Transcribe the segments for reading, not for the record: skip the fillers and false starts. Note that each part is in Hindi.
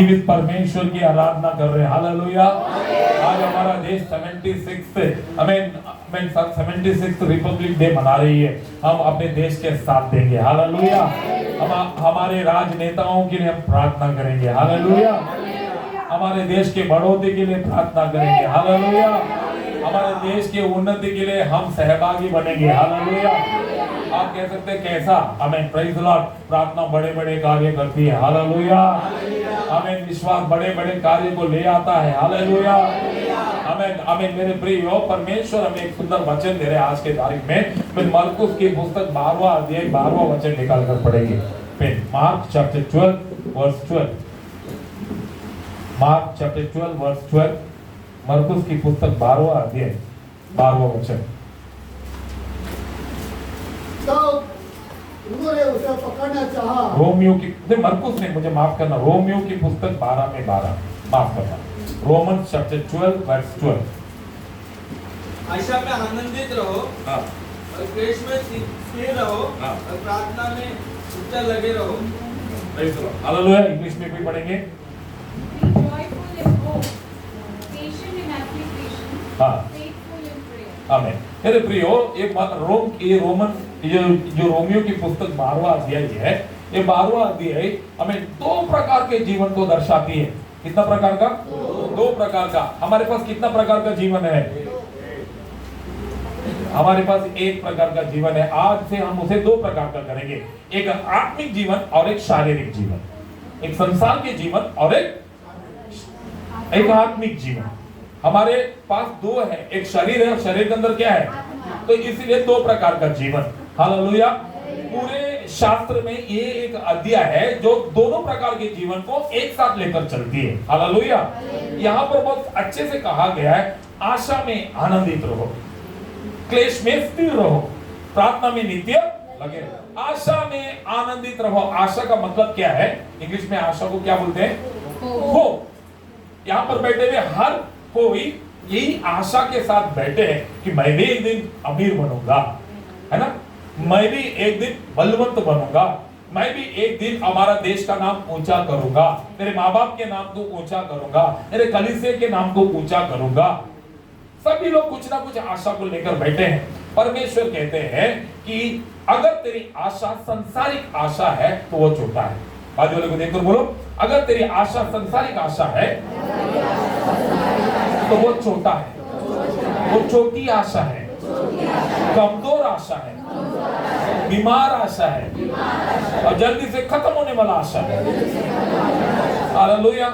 जीवित परमेश्वर की आराधना कर रहे हैं। हालेलुया। आज हमारा देश 76th रिपब्लिक डे मना रही है। हम अपने देश के साथ देंगे। हालेलुया। हम हमारे राजनेताओं के लिए हम प्रार्थना करेंगे। हालेलुया। हमारे देश के बढ़ोतरी के लिए प्रार्थना करेंगे। हालेलुया। हमारे देश के उन्नति के लिए हम सहभागी बनेंगे। हालेलुया। आप कह सकते हैं कैसा? आमीन। Praise the Lord. प्रार्थना बड़े बड़े कार्य करती है। हालेलुया। आमीन। विश्वास बड़े बड़े कार्य को ले आता है। हालेलुया। आमीन। आमीन। मेरे प्रियो, परमेश्वर हमें एक सुंदर वचन दे रहे हैं आज के तारीख में। मरकुस की पुस्तक 12वां अध्याय 12वां वचन निकाल कर पढ़ेंगे। फिर Mark chapter 12 verse 12। Mark chapter 12 verse 12। मरकुस की पुस्तक 12वां अध्याय 12वां वचन। तब उन्होंने उसे पकड़ना चाहा। रोमियो की नहीं, मरकुस ने, मुझे माफ करना, रोमियो की पुस्तक 12 में 12, माफ करना, रोमन्स चैप्टर 12 वर्स 12। आशा में आनंदित रहो हाँ। और क्लेश में स्थिर रहो हाँ। और प्रार्थना में उच्च लगे रहो। हालेलुया। इंग्लिश में भी पढ़ेंगे। Joyful in hope, patient in application, हाँ। faithful in prayer. आमीन। मेरे प्रियो, एक बात, जो रोमियो की पुस्तक 12वां अध्याय है, ये 12वां अध्याय हमें दो प्रकार के जीवन को दर्शाती है। कितना प्रकार का? दो प्रकार का। हमारे पास कितना प्रकार का जीवन है? हमारे पास एक प्रकार का जीवन है। आज से हम उसे दो प्रकार का करेंगे, एक आत्मिक जीवन और एक शारीरिक जीवन, एक संसार के जीवन और एक आत्मिक जीवन। हमारे पास दो है, एक शरीर है और शरीर के अंदर क्या है? तो इसलिए दो प्रकार का जीवन। हालेलुया। पूरे शास्त्र में ये एक अध्याय है जो दोनों प्रकार के जीवन को एक साथ लेकर चलती है। हालेलुया। यहाँ पर बहुत अच्छे से कहा गया है, आशा में आनंदित रहो, क्लेश में स्थिर रहो, प्रार्थना में नित्य लगे रहो। आशा में आनंदित रहो। आशा का मतलब क्या है? इंग्लिश में आशा को क्या बोलते हैं? होप। यहाँ पर बैठे हुए हर कोई यही आशा के साथ बैठे हैं कि मैं भी एक दिन अमीर बनूंगा, है ना, मैं भी एक दिन बलवंत बनूंगा, मैं भी एक दिन हमारा देश का नाम ऊंचा करूंगा, मेरे माँ बाप के नाम को ऊंचा करूंगा, मेरे कलीसिया के नाम को ऊंचा करूंगा। सभी लोग कुछ ना कुछ आशा को लेकर बैठे हैं। परमेश्वर कहते हैं कि अगर तेरी आशा संसारिक आशा है तो वो छोटा है। बाजू वाले को देखकर बोलो, अगर तेरी आशा संसारिक आशा है तो वो छोटा है, वो छोटी आशा है, कमजोर आशा है, बीमार आशा है और जल्दी से खत्म होने वाला आशा है। हालेलुया।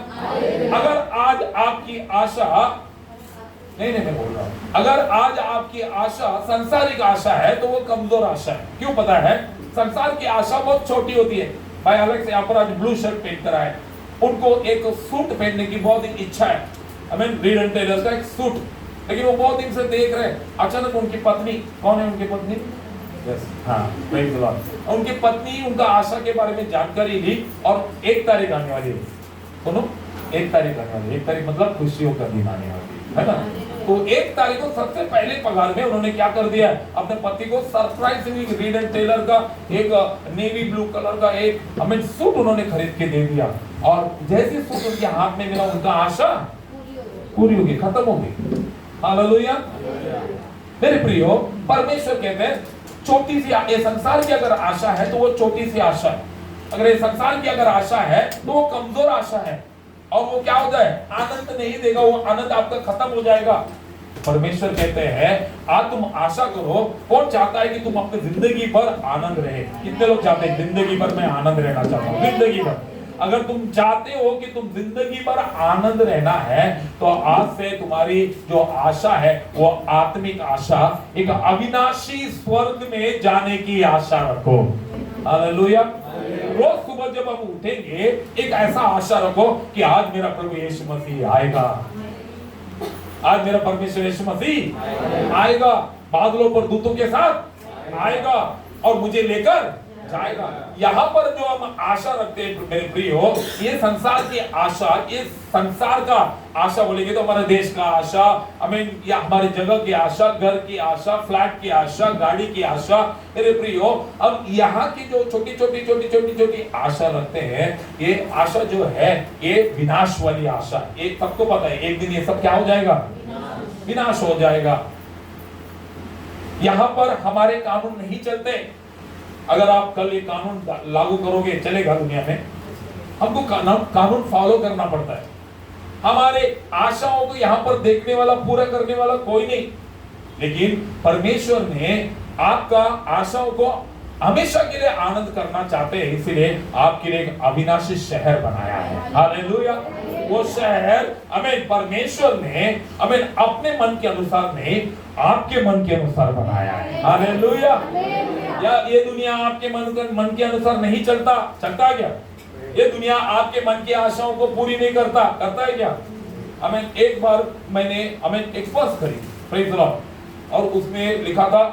अगर आज आपकी आशा नहीं मैं बोल रहा हूं, अगर आज आपकी आशा संसारिक आशा है तो वो कमजोर आशा है। क्यों पता है? संसार की आशा बहुत छोटी होती है। भाई अलग से यहाँ पर आज ब्लू शर्ट पहन कर आए, उनको एक सूट पहनने की बहुत इच्छा है। रीड एंड टेलर का एक सूट, लेकिन वो बहुत दिन से देख रहे हैं। अचानक उनकी पत्नी, कौन है उनकी पत्नी? हाँ, प्रेज़ द लॉर्ड। उनकी पत्नी उनका आशा के बारे में जानकारी ली और 1 तारीख आने वाली है। सुनो, 1 तारीख आने वाली है। 1 तारीख मतलब खुशियों का दिन आने वाली है ना। तो 1 तारीख को सबसे पहले पगार में उन्होंने क्या कर दिया, अपने पति को सरप्राइजिंगली रीड एंड टेलर का एक नेवी ब्लू कलर का एक सूट उन्होंने खरीद के दे दिया। और जैसे सूट उनके हाथ में मिला, उनका आशा पूरी हो गई, खत्म हो गई। हालेलुया। मेरे प्रियो, परमेश्वर कहते हैं छोटी सी, ये संसार की अगर आशा है तो वो छोटी सी आशा है। अगर ये संसार की अगर आशा है तो वो कमजोर आशा है और वो क्या होता है? आनंद नहीं देगा, वो आनंद आपका खत्म हो जाएगा। परमेश्वर कहते हैं आज तुम आशा करो। कौन चाहता है कि तुम अपनी जिंदगी भर आनंद रहे? कितने लोग चाहते हैं जिंदगी भर मैं आनंद रहना चाहता हूँ? जिंदगी भर अगर तुम चाहते हो कि तुम जिंदगी भर आनंद रहना है तो आज से तुम्हारी जो आशा है वो आत्मिक आशा, एक अविनाशी स्वर्ग में जाने की आशा रखो। हालेलुया। रोज सुबह जब हम उठेंगे एक ऐसा आशा रखो कि आज मेरा प्रभु यीशु मसीह आएगा, आज मेरा परमेश्वर यीशु मसीह आएगा, बादलों पर दूतों के साथ आएगा और मुझे लेकर जाएगा। यहाँ पर जो हम आशा रखते हैं मेरे प्रियो, ये संसार की आशा, ये संसार का आशा बोलेंगे तो हमारे देश का आशा, या हमारी जगह की आशा, घर की आशा, फ्लैट की आशा, गाड़ी की आशा। मेरे प्रियो, अब यहाँ की जो छोटी छोटी आशा रखते हैं, ये आशा जो है ये विनाश वाली आशा। ये सबको पता है एक दिन ये सब क्या हो जाएगा, विनाश हो जाएगा। यहाँ पर हमारे कानून नहीं चलते। अगर आप कल ये कानून लागू करोगे, चलेगा दुनिया में? हमको कानून फॉलो करना पड़ता है। हमारे आशाओं को यहाँ पर देखने वाला, पूरा करने वाला कोई नहीं, लेकिन परमेश्वर ने आपका आशाओं को हमेशा के लिए आनंद करना चाहते हैं, इसलिए आपके लिए एक अविनाशी शहर बनाया है। हालेलुया। वो शहर परमेश्वर ने अपने मन के अनुसार नहीं, आपके मन के अनुसार बनाया है। हालेलुया। या ये दुनिया आपके मन के अनुसार नहीं चलता है क्या? ये दुनिया आपके मन की आशाओं को पूरी नहीं करता है क्या? एक बार मैंने एक पर्स खरीदी, प्रेज़ द लॉर्ड, और उसमें लिखा था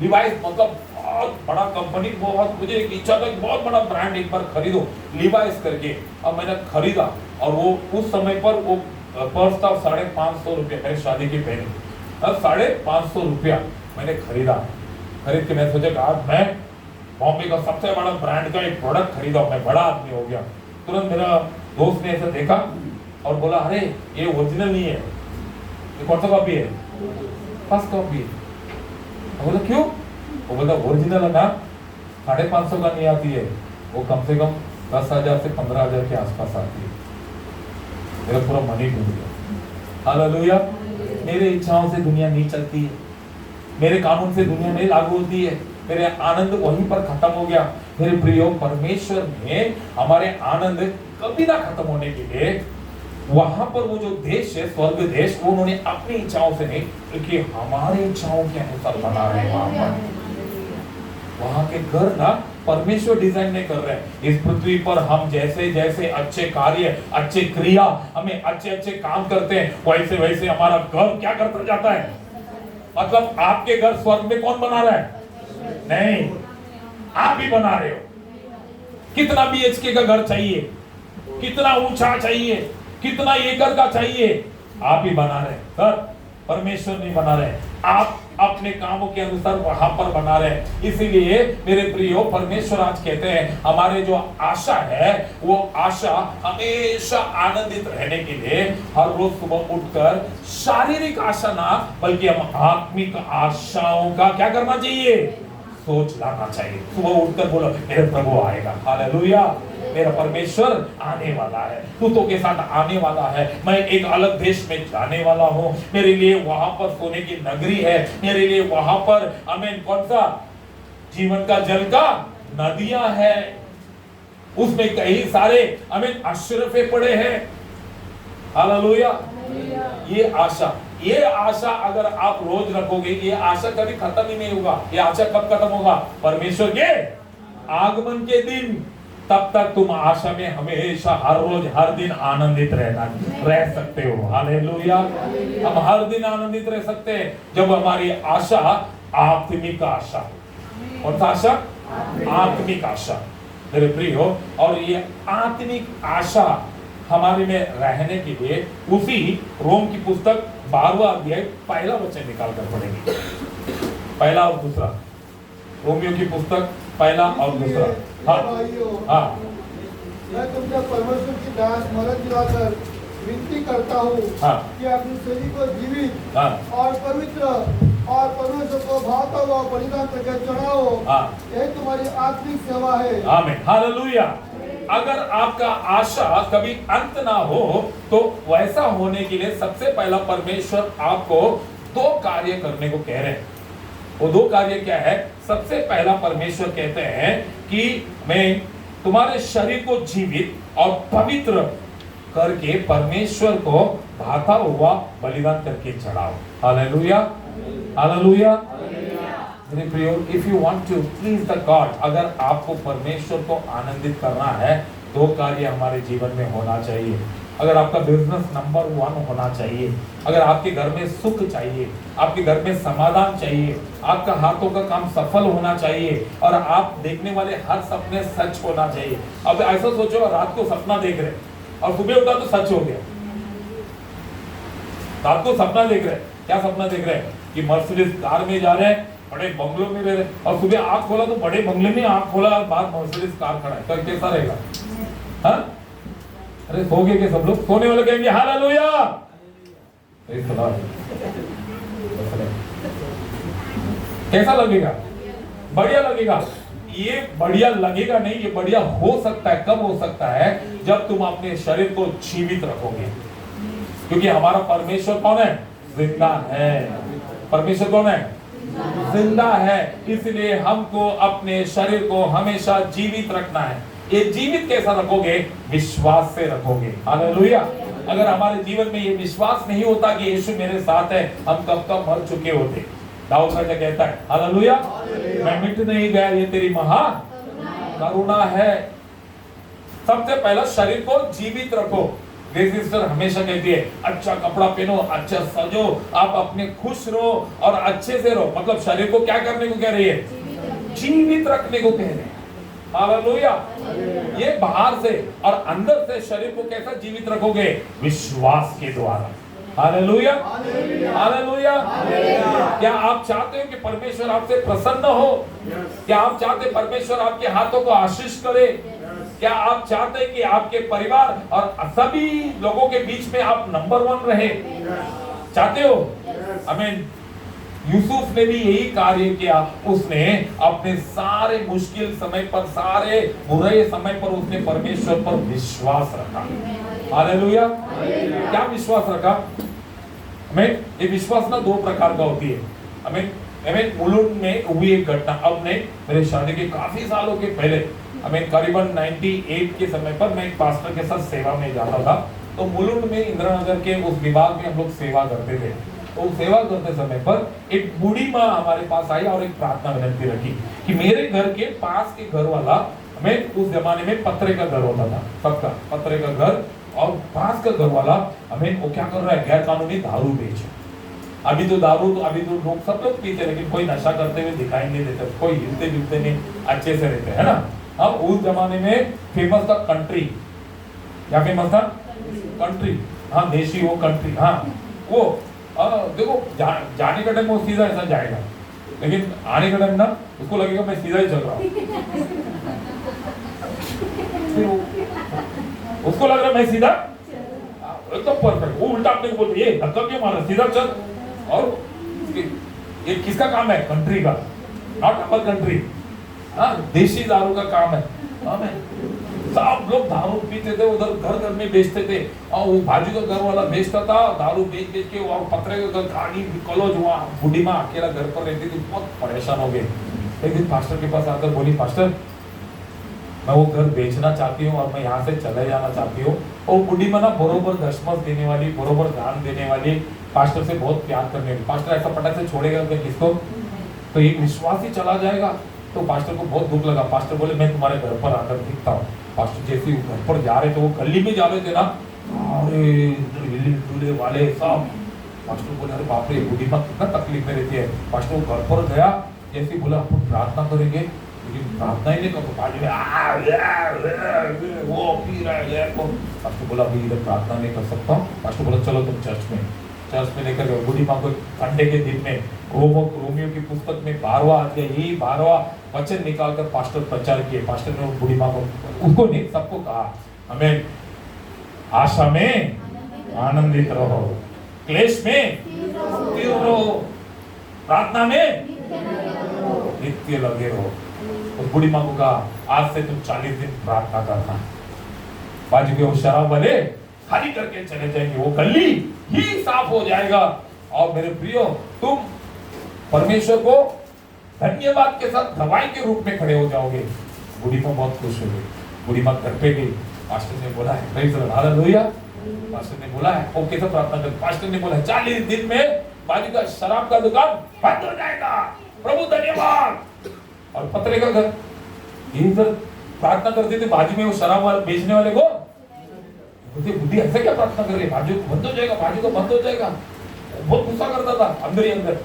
लिवाइस, मतलब बहुत बड़ा कंपनी, बहुत, मुझे एक इच्छा था कि बहुत बड़ा ब्रांड एक बार खरीदो, लिवाइस करके। अब मैंने खरीदा और वो उस समय पर वो पर्स था 550 रुपया, मेरी शादी की पहले। अब 550 रुपया मैंने खरीद के मैं सोचा कि आज मैं बॉम्बे का सबसे बड़ा ब्रांड का एक प्रोडक्ट खरीदा, मैं बड़ा आदमी हो गया। तुरंत मेरा दोस्त ने ऐसा देखा और बोला, अरे ये ओरिजिनल नहीं है, ये कौन सा कॉपी है? फर्स्ट कॉपी है। बोला क्यों? वो बोला ओरिजिनल है ना, 550 का नहीं आती है, वो कम से कम 10,000 से 15,000 के आसपास आती है। मेरा पूरा मन ही डूब गया। हालेलुया। मेरे इच्छाओं से दुनिया नहीं चलती है, मेरे कानून से दुनिया नहीं लागू होती है, मेरे आनंद वहीं पर खत्म हो गया। मेरे प्रियो, परमेश्वर ने हमारे आनंद कभी ना खत्म होने के लिए वहां पर वो जो देश है, स्वर्ग देश, वो उन्होंने अपनी इच्छाओं से नहीं, क्योंकि हमारी इच्छाओं के अनुसार बना रहे हैं। वहां के घर ना परमेश्वर डिजाइन नहीं कर रहे हैं। इस पृथ्वी पर हम जैसे जैसे अच्छे कार्य, अच्छे क्रिया, हमें अच्छे काम करते हैं, वैसे वैसे हमारा घर क्या करता जाता है। मतलब आपके घर स्वर्ग में कौन बना रहा है? नहीं, आप ही बना रहे हो। कितना BHK का घर चाहिए, कितना ऊंचा चाहिए, कितना एकड़ का चाहिए, आप ही बना रहे हैं। सर, परमेश्वर नहीं बना रहे, आप अपने कामों के अनुसार वहां पर बना रहे हैं। इसीलिए मेरे प्रियो, परमेश्वर आज कहते हैं हमारे जो आशा है, वो आशा हमेशा आनंदित रहने के लिए हर रोज सुबह उठकर शारीरिक आशा ना, बल्कि हम आत्मिक आशाओं का क्या करना चाहिए, सोच लाना चाहिए। सुबह उठकर बोलो, मेरे प्रभु आएगा। हालेलुया। मेरा परमेश्वर आने वाला है, दूतों के साथ आने वाला है, मैं एक अलग देश में जाने वाला हूँ, मेरे लिए वहां पर सोने की नगरी है, मेरे लिए वहां पर कौन सा जीवन का जल का नदियां है, उसमें कई सारे अशरफे पड़े हैं। हालेलुया। ये आशा अगर आप रोज रखोगे, ये आशा कभी खत्म ही नहीं होगा। ये आशा कब खत्म होगा? परमेश्वर के आगमन के दिन। तब तक तुम आशा में हमेशा हर रोज हर दिन आनंदित रह सकते हो। हालेलुया। हम हर दिन आनंदित रह सकते हैं जब हमारी आशा आत्मिक आशा। कौन सा आशा? आत्मिक आशा। मेरे प्रियो, और ये आत्मिक आशा हमारे में रहने के लिए उसी रोम की पुस्तक 12वां अध्याय पहला वचन निकाल कर पढ़ेंगे। पहला और दूसरा, रोमियो की पुस्तक पहला और दूसरा। हाँ, मैं तुमसे परमेश्वर की दया स्मरण दिलाकर विनती करता हूँ कि अपने शरीर को जीवित और पवित्र और परमेश्वर को भाता हुआ बलिदान करके चढ़ाओ, यही तुम्हारी आत्मिक सेवा है। आमीन। हालेलुया। अगर आपका आशा कभी अंत ना हो, तो वैसा होने के लिए सबसे पहला परमेश्वर आपको 2 कार्य करने को कह रहे हैं। वो 2 कार्य क्या है? सबसे पहला परमेश्वर कहते हैं कि मैं तुम्हारे शरीर को जीवित और पवित्र करके परमेश्वर को भाता हुआ बलिदान करके चढ़ाओ। हालेलुया। हालेलुया। मेरे प्रियो, if you want to please the God, अगर आपको परमेश्वर को आनंदित करना है, 2 कार्य हमारे जीवन में होना चाहिए। अगर आपका बिजनेस नंबर 1 होना चाहिए, अगर आपके घर में सुख चाहिए, आपके घर में समाधान चाहिए, आपका हाथों का काम सफल होना चाहिए और आप देखने वाले हर सपने सच होना चाहिए। अब ऐसा सोचो, रात को सपना देख रहे और सुबह उठा तो सच हो गया। रात को सपना देख रहे, क्या सपना देख रहे हैं कि मर्सिडीज कार में जा रहे हैं, बड़े बंगलों में रह रहे, और सुबह आंख खोला तो बड़े बंगले में आंख खोला और बाहर मर्सिडीज कार खड़ा है, तो कैसा रहेगा? हाँ? अरे सो गए के सब लोग? सोने वाले कहेंगे हालेलुया। कैसा लगेगा? बढ़िया लगेगा। ये बढ़िया लगेगा नहीं, ये बढ़िया हो सकता है। कब हो सकता है? जब तुम अपने शरीर को जीवित रखोगे, क्योंकि हमारा परमेश्वर कौन है? जिंदा है। परमेश्वर कौन है? जिंदा है। इसलिए हमको अपने शरीर को हमेशा जीवित रखना है। ये जीवित कैसा रखोगे? विश्वास से रखोगे। हालेलुया। अगर हमारे जीवन में ये विश्वास नहीं होता कि यीशु मेरे साथ है, हम कब कब मर चुके होते। दाऊद राजा कहता है हालेलुया, मैं मिट नहीं गया, ये तेरी महान करुणा है। सबसे पहला शरीर को जीवित रखो। सिस्टर हमेशा कहती है अच्छा कपड़ा पहनो, अच्छा सजो, आप अपने खुश रहो और अच्छे से रहो। मतलब शरीर को क्या करने को कह रही है? जीवित रखने को कह रहे हैं। हालेलुया। ये बाहर से और अंदर से शरीर को कैसा जीवित रखोगे? विश्वास के द्वारा। Hallelujah, hallelujah. क्या आप चाहते हो कि परमेश्वर आपसे प्रसन्न हो? क्या आप चाहते परमेश्वर आपके हाथों को आशीष करे? क्या आप चाहते हैं कि आपके परिवार और सभी लोगों के बीच में आप नंबर 1 रहे? चाहते हो? आमीन। यूसुफ ने भी यही कार्य किया। उसने अपने सारे मुश्किल समय पर, सारे बुरे समय पर उसने परमेश्वर पर विश्वास रखा। हालेलुया। क्या विश्वास रखा? आमीन। ये विश्वास ना 2 प्रकार का होती है। आमीन। आमीन। मुलुंड में हुई एक घटना, अब नहीं, मेरे शादी के काफी सालों के पहले, आमीन, करीबन 98 के समय पर मैं एक पास्टर के साथ सेवा में जाता था। तो मुलुंड में इंदिरा नगर के उस विभाग में हम लोग सेवा करते थे। तो सेवा करते समय पर एक बूढ़ी माँ हमारे पास आई और एक प्रार्थना विनती रखी कि मेरे घर के पास के घर वाला, हमें उस जमाने में पत्रे का घर होता था, सबका पत्रे का घर, और पास का घर वाला हमें वो क्या कर रहा है? गैर कानूनी दारू बेच। अभी तो लोग सब लोग पीते, लेकिन कोई नशा करते हुए दिखाई नहीं देते, कोई हिलते जुलते नहीं, अच्छे से रहते है ना। अब उस जमाने में फेमस था कंट्री। क्या फेमस था? कंट्री। हाँ, देशी वो कंट्री। हाँ, वो देखो जाने का टाइम वो सीधा ऐसा जाएगा, लेकिन आने का टाइम ना उसको लगेगा मैं सीधा ही चल रहा हूँ। उसको लग रहा है मैं सीधा एकदम परफेक्ट। वो उल्टा अपने को बोलते ये धक्का क्यों मारा, सीधा चल। और ये किसका काम है? कंट्री का, नॉट अवर कंट्री। हाँ, देशी दारू का काम है। सब लोग दारू पीते थे, उधर घर घर में बेचते थे, और वो बाजू का घर वाला बेचता था दारू बेच बेच के। और पत्रे का घर गाड़ी कॉलेज हुआ, बूढ़ी माँ अकेला घर पर रहती थी, बहुत परेशान हो गए। एक दिन पास्टर के पास आकर बोली, पास्टर मैं वो घर बेचना चाहती हूँ और मैं यहाँ से चले जाना चाहती हूँ। और बूढ़ी माँ ना बरोबर दशमलव देने वाली, बरोबर दान देने वाली, पास्टर से बहुत प्यार करने वाली। पास्टर ऐसा पटक से छोड़ेगा किसको? तो एक विश्वास ही चला जाएगा। तो पास्टर को बहुत दुख लगा। पास्टर बोले मैं तुम्हारे घर पर आकर दिखता हूँ। पास्टर जैसे घर पर जा रहे थे, वो गली में जा रहे थे ना, अरे हिलने वाले सब। पास्टर बोले अरे बाप रे, बूढ़ी माँ कितना तकलीफ में रहती है। पास्टर वो घर पर गया, जैसे बोला हम प्रार्थना करेंगे, लेकिन प्रार्थना ही नहीं कर बाजू में वो पी रहा है। पास्टर बोला अभी इधर प्रार्थना नहीं कर सकता हूँ। पास्टर बोला चलो तुम चर्च में लेकर गए। बूढ़ी माँ को संडे के दिन में रोमियो की पुस्तक में 12वां अध्याय, यही 12वां वचन निकालकर पास्टर प्रचार किए। पास्टर ने बूढ़ी माँ को, उसको नहीं सबको कहा, हमें आशा में आनंदित रहो, क्लेश में स्थिर रहो, प्रार्थना में नित्य लगे रहो। उस बूढ़ी माँ को कहा आज से तुम 40 दिन प्रार्थना करना। बाजू के वो शराब वाले खाली करके चले जाएंगे, वो गली ही साफ हो जाएगा। और मेरे प्रियो, तुम परमेश्वर को धन्यवाद के साथ दवाई के रूप में खड़े हो जाओगे। बूढ़ी माँ बहुत खुश हो गई। बूढ़ी माँ घर पे गई, पास्टर ने बोला है praise the Lord, hallelujah. Pastor ने बोला है वो कैसे प्रार्थना कर? पास्टर ने बोला 40 दिन में बाजू का शराब का दुकान बंद हो जाएगा, प्रभु धन्यवाद। और पत्रे का घर, इधर प्रार्थना करते थे, बाजू में वो शराब वाले बेचने वाले को उसकी बुद्धि ऐसे क्या प्रार्थना कर रही है, बाजू बंद हो जाएगा, बाजू को बंद हो जाएगा। बहुत गुस्सा करता था अंदर ही अंदर।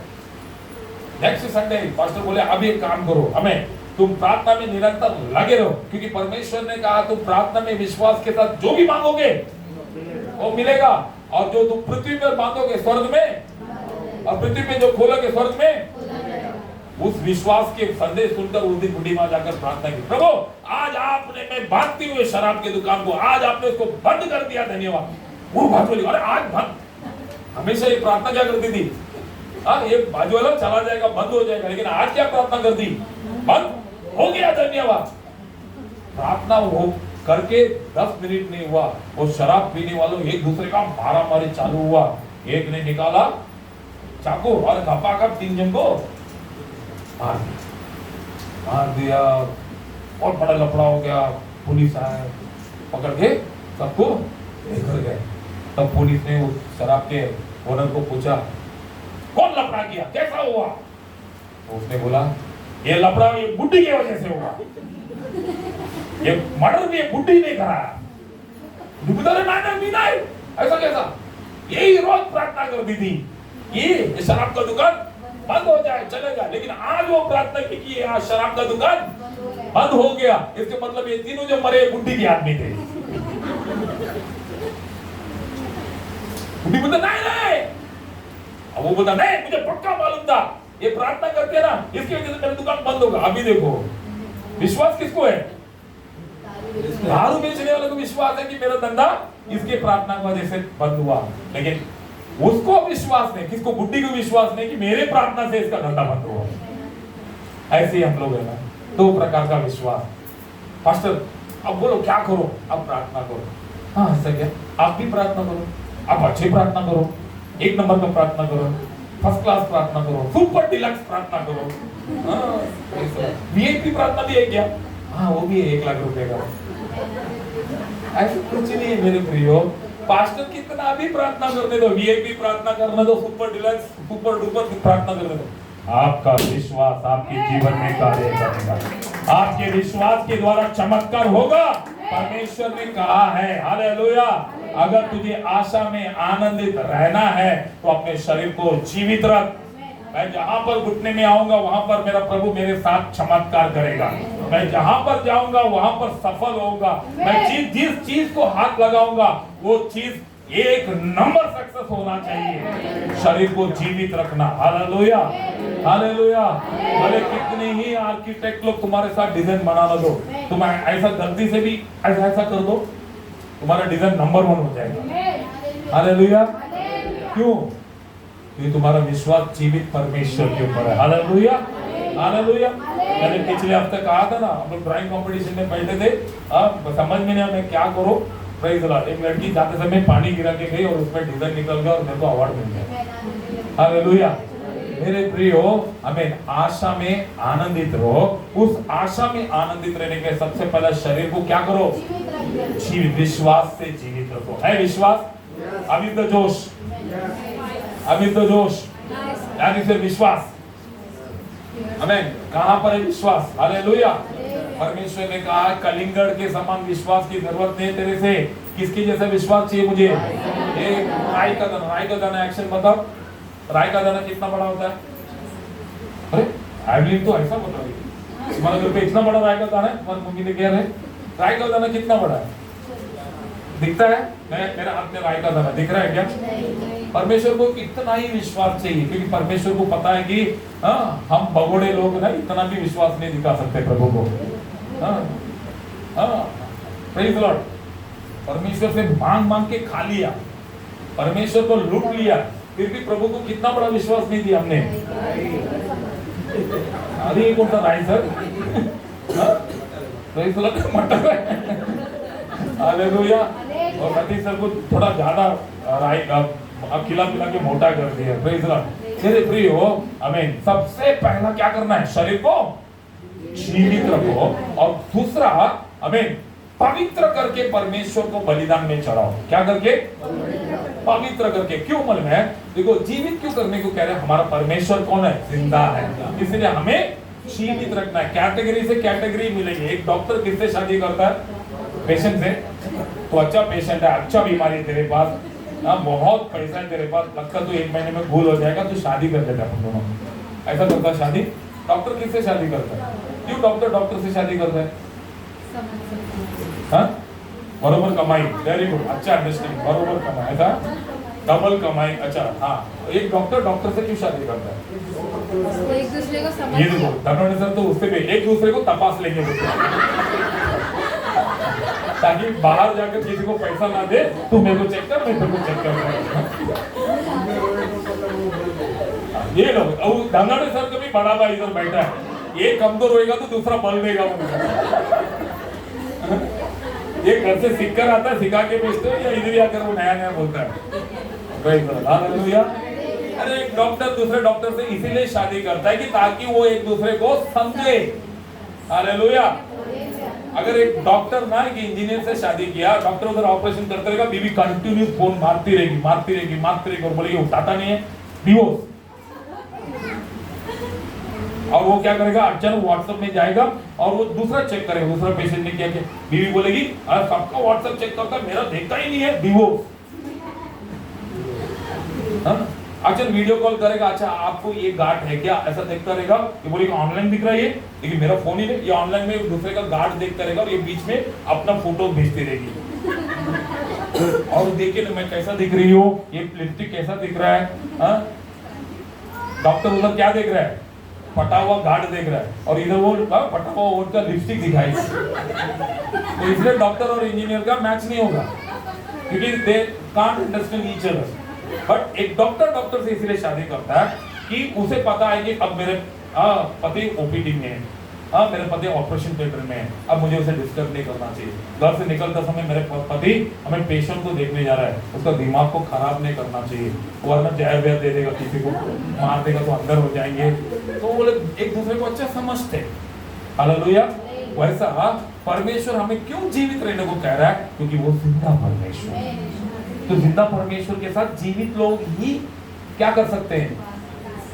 नेक्स्ट संडे पास्टर बोले अब एक काम करो, हमें तुम प्रार्थना में निरंतर लगे रहो, क्योंकि परमेश्वर ने कहा तुम प्रार्थना में विश्वास के साथ जो भी मांगोगे वो मिलेगा, और जो तुम पृथ्वी पर बांधोगे स्वर्ग में, और पृथ्वी पे जो खोलोगे स्वर्ग में। उस विश्वास के संदेश सुनकर उस दिन बुढ़ी मां जाकर प्रार्थना की, प्रभु आज आपने मैं बांधती हुए शराब की दुकान को आज आपने उसको बंद कर दिया, धन्यवाद। वो बात बोली, अरे आज बंद। हमेशा ये प्रार्थना क्या करती थी, ये बाजू वाला चला जाएगा, बंद हो जाएगा, लेकिन आज क्या प्रार्थना कर दी, बंद हो गया, धन्यवाद। प्रार्थना हो करके 10 मिनट नहीं हुआ, वो शराब पीने वालों एक दूसरे का मारामारी चालू हुआ। एक ने निकाला चाकू और घपाघप 3 जन को मार दिया, और बड़ा लफड़ा हो गया। पुलिस आए, पकड़ के सबको लेकर गए। तब पुलिस ने उस शराब के ओनर को पूछा, कौन लफड़ा किया, कैसा हुआ? तो उसने बोला, ये लफड़ा ये बुड्ढी की वजह से हुआ, ये मर्डर भी ये बुड्ढी ने कराया। ऐसा कैसा? यही रोज प्रार्थना करती थी ये शराब का दुकान बंद हो जाए, चलेगा, लेकिन आज वो प्रार्थना की कि आज शराब का दुकान बंद हो गया। इसके मतलब ये तीनों जो मरे बुड्ढी के आदमी थे। बुड्ढी बोलता नहीं, अब वो बोलता नहीं, मुझे पक्का मालूम था ये प्रार्थना करके ना इसकी वजह से मेरी दुकान बंद होगा। अभी देखो विश्वास किसको है, दारू बेचने वाले को विश्वास है कि मेरा धंधा इसके प्रार्थना की वजह से बंद हुआ, लेकिन उसको विश्वास नहीं, किसको, बुड्ढी को विश्वास नहीं कि मेरे प्रार्थना से इसका धंधा बंद हुआ। ऐसे ही हम लोग है ना, 2 प्रकार का विश्वास। पास्टर अब बोलो क्या करो, अब प्रार्थना करो। हाँ ऐसा क्या, आप भी प्रार्थना करो, आप अच्छी प्रार्थना करो, 1 नंबर का प्रार्थना करो, फर्स्ट क्लास प्रार्थना करो, सुपर डिलक्स प्रार्थना करो। वीआईपी प्रार्थना भी है क्या? हाँ वो भी है, 1 लाख रुपए का। ऐसा कुछ नहीं है मेरे प्रियो, पास्टर कितना भी प्रार्थना करने दो, वीआईपी प्रार्थना करने दो, सुपर डिलक्स सुपर डुपर प्रार्थना करने दो, आपका विश्वास आपके जीवन में कार्य करेगा। आपके विश्वास के द्वारा चमत्कार होगा। परमेश्वर ने कहा है, हालेलुया, अगर तुझे आशा में आनंदित रहना है तो अपने शरीर को जीवित रख। मैं जहां पर घुटने में आऊंगा वहां पर मेरा प्रभु मेरे साथ चमत्कार करेगा। मैं जहां पर जाऊंगा वहां पर सफल होऊंगा। मैं जिस चीज को हाथ लगाऊंगा वो चीज 1 नंबर सक्सेस होना चाहिए। शरीर को जीवित रखना, हालेलुया हालेलुया। भले कितने ही आर्किटेक्ट लोग तुम्हारे साथ डिजाइन बनाना दो, तुम ऐसा गलती से भी ऐसा ऐसा कर दो, तुम्हारा डिजाइन नंबर 1 हो जाएगा। हालेलुया। क्यों? ये तुम्हारा विश्वास जीवित परमेश्वर के ऊपर है। Hallelujah hallelujah. मैंने पिछले हफ्ते कहा था ना, हम लोग ड्राइंग कंपटीशन में बैठे थे, अब समझ में नहीं मैं क्या करूं। Praise the Lord. एक लड़की जाते समय पानी गिरा के गई और उसमें डिजाइन निकल गया और मेरे को अवार्ड मिल गया। हालेलुया। मेरे प्रियो, हमें आशा में आनंदित रहो। उस आशा में आनंदित रहने के सबसे पहले शरीर को क्या करो, जीवित, विश्वास से जीवित रखो। है विश्वास, अभी तो जोश, अभी तो जोश, यानी से विश्वास। हमें कहां पर है विश्वास? हालेलुया। परमेश्वर ने कहा कलिंगड़ के समान विश्वास की जरूरत नहीं तेरे से। किसके जैसा विश्वास चाहिए मुझे? एक राई का दाना। राई का दाना एक्शन बताओ, राई का दाना कितना बड़ा होता है? अरे एवलिन तो ऐसा बोल रही है, तुम्हारे घर पे इतना बड़ा राई का दाना है? तुम्हारी मम्मी ने कह रहे राई का दाना कितना बड़ा है? दिखता है? मेरे हाथ में राई का दाना दिख रहा है क्या? परमेश्वर को इतना ही विश्वास चाहिए, क्योंकि परमेश्वर को पता है कि हम भगोड़े लोग ना इतना भी विश्वास नहीं दिखा सकते प्रभु को। Praise the Lord. परमेश्वर से मांग मांग के खा लिया, परमेश्वर को लूट लिया, फिर भी प्रभु को कितना बड़ा विश्वास नहीं दिया हमने। अरे कौन सा राई सर? Praise the Lord. मटर है। हालेलुया। और सतीश सर को थोड़ा ज्यादा राई खिला पिला के मोटा कर दिया। Praise the Lord. मेरे प्रियो, हमें सबसे पहला क्या करना है? शरीर को जीवित रखो, और दूसरा हमें पवित्र करके परमेश्वर को बलिदान में चढ़ाओ। क्या करके? पवित्र करके। क्यों मालूम है? देखो जीवित क्यों करने को कह रहे हैं? हमारा परमेश्वर कौन है? जिंदा है, इसलिए हमें जीवित रखना है। कैटेगरी से कैटेगरी मिलेगी। एक डॉक्टर किससे शादी करता है? पेशेंट से। तो अच्छा पेशेंट है, अच्छा बीमारी है तेरे पास, हाँ बहुत पैसा है तेरे पास, लगता तो 1 महीने में भूल हो जाएगा, तो शादी कर लेते अपन दोनों। ऐसा करता है शादी? डॉक्टर किससे शादी करता है? क्यों डॉक्टर से शादी करता है? हाँ बरोबर कमाई, वेरी गुड, अच्छा अंडरस्टैंडिंग, बरोबर कमाई, ऐसा डबल कमाई, अच्छा हाँ। एक डॉक्टर से क्यों शादी करता है? एक दूसरे को समझ, ये देखो धनोने सर तो उससे भी एक दूसरे को तपास लेंगे बोलते हैं। ताकि बाहर जाकर किसी को पैसा ना दे, तू मेरे को चेक कर, मैं तेरे को चेक कर। ये लोग अब धनोने सर का भी बड़ा भाई इधर बैठा है, ये कमजोर होएगा तो दूसरा बल देगा। ये घर से सीख कर आता है, सिखा के भेजते हो, या इधर आकर वो नया बोलता है? हालेलुया। अरे एक डॉक्टर दूसरे डॉक्टर से इसीलिए शादी करता है कि ताकि वो एक दूसरे को समझे। हालेलुया। अगर एक डॉक्टर ना कि इंजीनियर से शादी किया, डॉक्टर उधर ऑपरेशन करते रहेगा, बीवी कंटिन्यू फोन मारती रहेगी और बोलेगी उठाता नहीं है, डिवोर्स। और वो क्या करेगा, अचानक व्हाट्सएप में जाएगा और वो दूसरा चेक करेगा, दूसरा पेशेंट ने किया कि बीवी बोलेगी अरे सबका व्हाट्सएप चेक करता है, मेरा देखता ही नहीं है, डिवोर्स। अच्छा वीडियो कॉल करेगा, अच्छा आपको ये गार्ड है क्या, ऐसा देखता रहेगा, ये बोलेगा ऑनलाइन दिख रहा है ये, लेकिन मेरा फोन ही नहीं, ये ऑनलाइन में दूसरे का गार्ड देखता रहेगा और ये बीच में अपना फोटो भेजती रहेगी। और देखिए मैं कैसा दिख रही हूँ, ये लिपस्टिक कैसा दिख रहा है। डॉक्टर उधर क्या देख रहा है, फटा हुआ गार्ड देख रहा है, और इधर वो फटा हुआ वोट का लिपस्टिक दिखाई। तो इसलिए डॉक्टर और इंजीनियर का मैच नहीं होगा, क्योंकि they can't understand each other. But एक डॉक्टर से इसलिए शादी करता है कि उसे पता है कि अब मेरे पति ओपीडी में है, मेरे पति ऑपरेशन थिएटर में है, अब मुझे उसे डिस्टर्ब नहीं करना चाहिए। घर से निकलते समय मेरे पति हमें पेशेंट को देखने जा रहा है, उसका दिमाग को खराब नहीं करना चाहिए, वरना जहर वहर दे देगा, किसी को मार देगा तो अंदर हो जाएंगे। तो वो लोग एक दूसरे को अच्छा समझते। हालेलुया। वैसा परमेश्वर हमें क्यों जीवित रहने को कह रहा है, क्योंकि वो जिंदा परमेश्वर है। तो जिंदा परमेश्वर के साथ जीवित लोग ही क्या कर सकते हैं,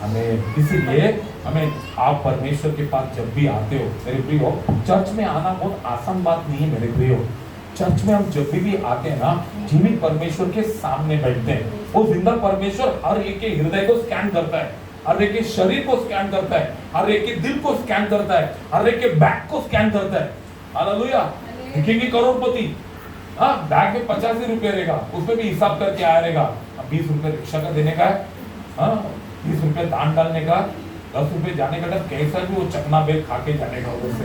हमें, इसीलिए हमें आप परमेश्वर के पास जब भी आते हो मेरे प्रियो, चर्च में आना बहुत आसान बात नहीं है मेरे प्रियो। चर्च में हम जब भी आते हैं ना, जीवित परमेश्वर के सामने बैठते हैं। वो जिंदा परमेश्वर हर एक के हृदय को स्कैन करता है, हर एक के शरीर को स्कैन करता है, हर एक के दिल को स्कैन करता है, हर एक के बैग को स्कैन करता है। हालेलुया। दिखेंगे करोड़पति, हाँ बैग में 85 रुपये रहेगा, उसमें भी हिसाब करके आया रहेगा, 20 रुपये रिक्शा का देने का है, 20 रुपये दान डालने का, 10 रुपये जाने का, कैसा भी वो चकना बेल खा के जाने का उससे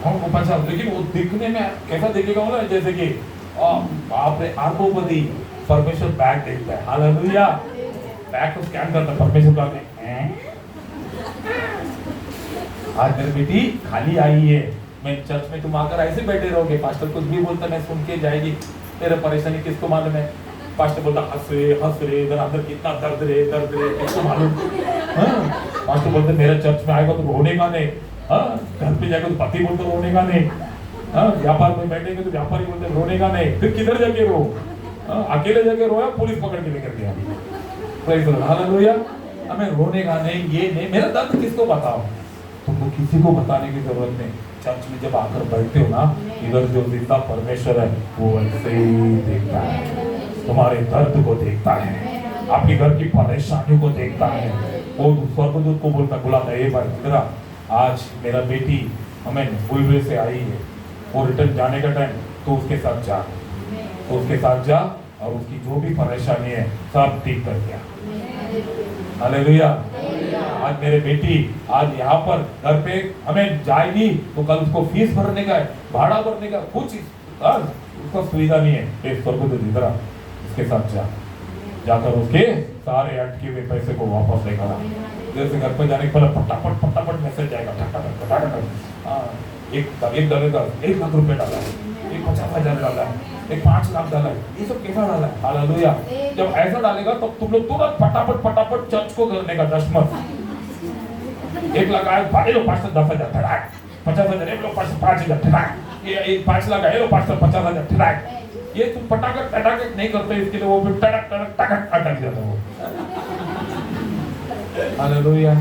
हमको 50। लेकिन वो दिखने में कैसा दिखेगा बोला, जैसे कि बाप रे अरबोपति। परमेश्वर बैग देखता है। हालेलुया। बैग को स्कैन करता है परमेश्वर का। आज मेरी बेटी खाली आई है, मैं चर्च में तुम आकर ऐसे बैठे रहोगे, पास्टर कुछ भी बोलता मैं सुन के जाएगी, तेरा परेशानी किसको मालूम है। पास्टर बोलता हंस रे इधर अंदर कितना दर्द रे किसको मालूम। पास्टर बोलते मेरे चर्च में आएगा तो रोने का नहीं, घर पे जाकर तो पति बोलते रोने का नहीं, व्यापार में बैठेंगे तो व्यापारी बोलते रोने का नहीं, फिर किधर जाके रो, अकेले जाके रोया, पुलिस पकड़ के लेकर गया। Praise the Lord. हालेलुया। हमें रोने का नहीं, ये नहीं, मेरा दर्द किसको बताओ, तुमको किसी को बताने की जरूरत नहीं। चर्च में जब आकर बैठते हो ना, इधर जो जिंदा परमेश्वर है वो ऐसे ही देखता है, तुम्हारे दर्द को देखता है, आपके घर की परेशानियों को देखता है। वो स्वर्गदूत को बुलाता है, भाई तेरा आज मेरा बेटी हमें बुलबुल से आई है, वो रिटर्न जाने का टाइम, तो उसके साथ जा, और उसकी जो भी परेशानी है सब ठीक कर दिया। हालेलुया। आज मेरे बेटी आज यहाँ पर घर पे हमें जाएगी तो कल उसको फीस भरने का है, भाड़ा भरने का, कुछ उसका सुविधा नहीं है, स्वर्गदूत इधर इसके साथ जाकर उसके सारे अटके हुए पैसे को वापस लेकर आ। जैसे घर पे जाने के पहले फटाफट मैसेज जाएगा, एक डालेगा 1 लाख रुपए डाला है, एक 50,000 डाला है, एक 5 लाख डाला है, ये सब कैसा डाला है। हालेलुया। जब ऐसा डालेगा तो तुम लोग तुरंत फटाफट चर्च को करने का दशमत। 1 लाख आए, 5 10,000 ठड़ाक, 50,000 1 लोग 5,000 ठड़ाक, ये 5 लाख आए 50,000 ठड़ाक। ये तुम फटाखट नहीं करते, इसके लिए वो फिर टड़क अटक जाता है वो। हालेलुया।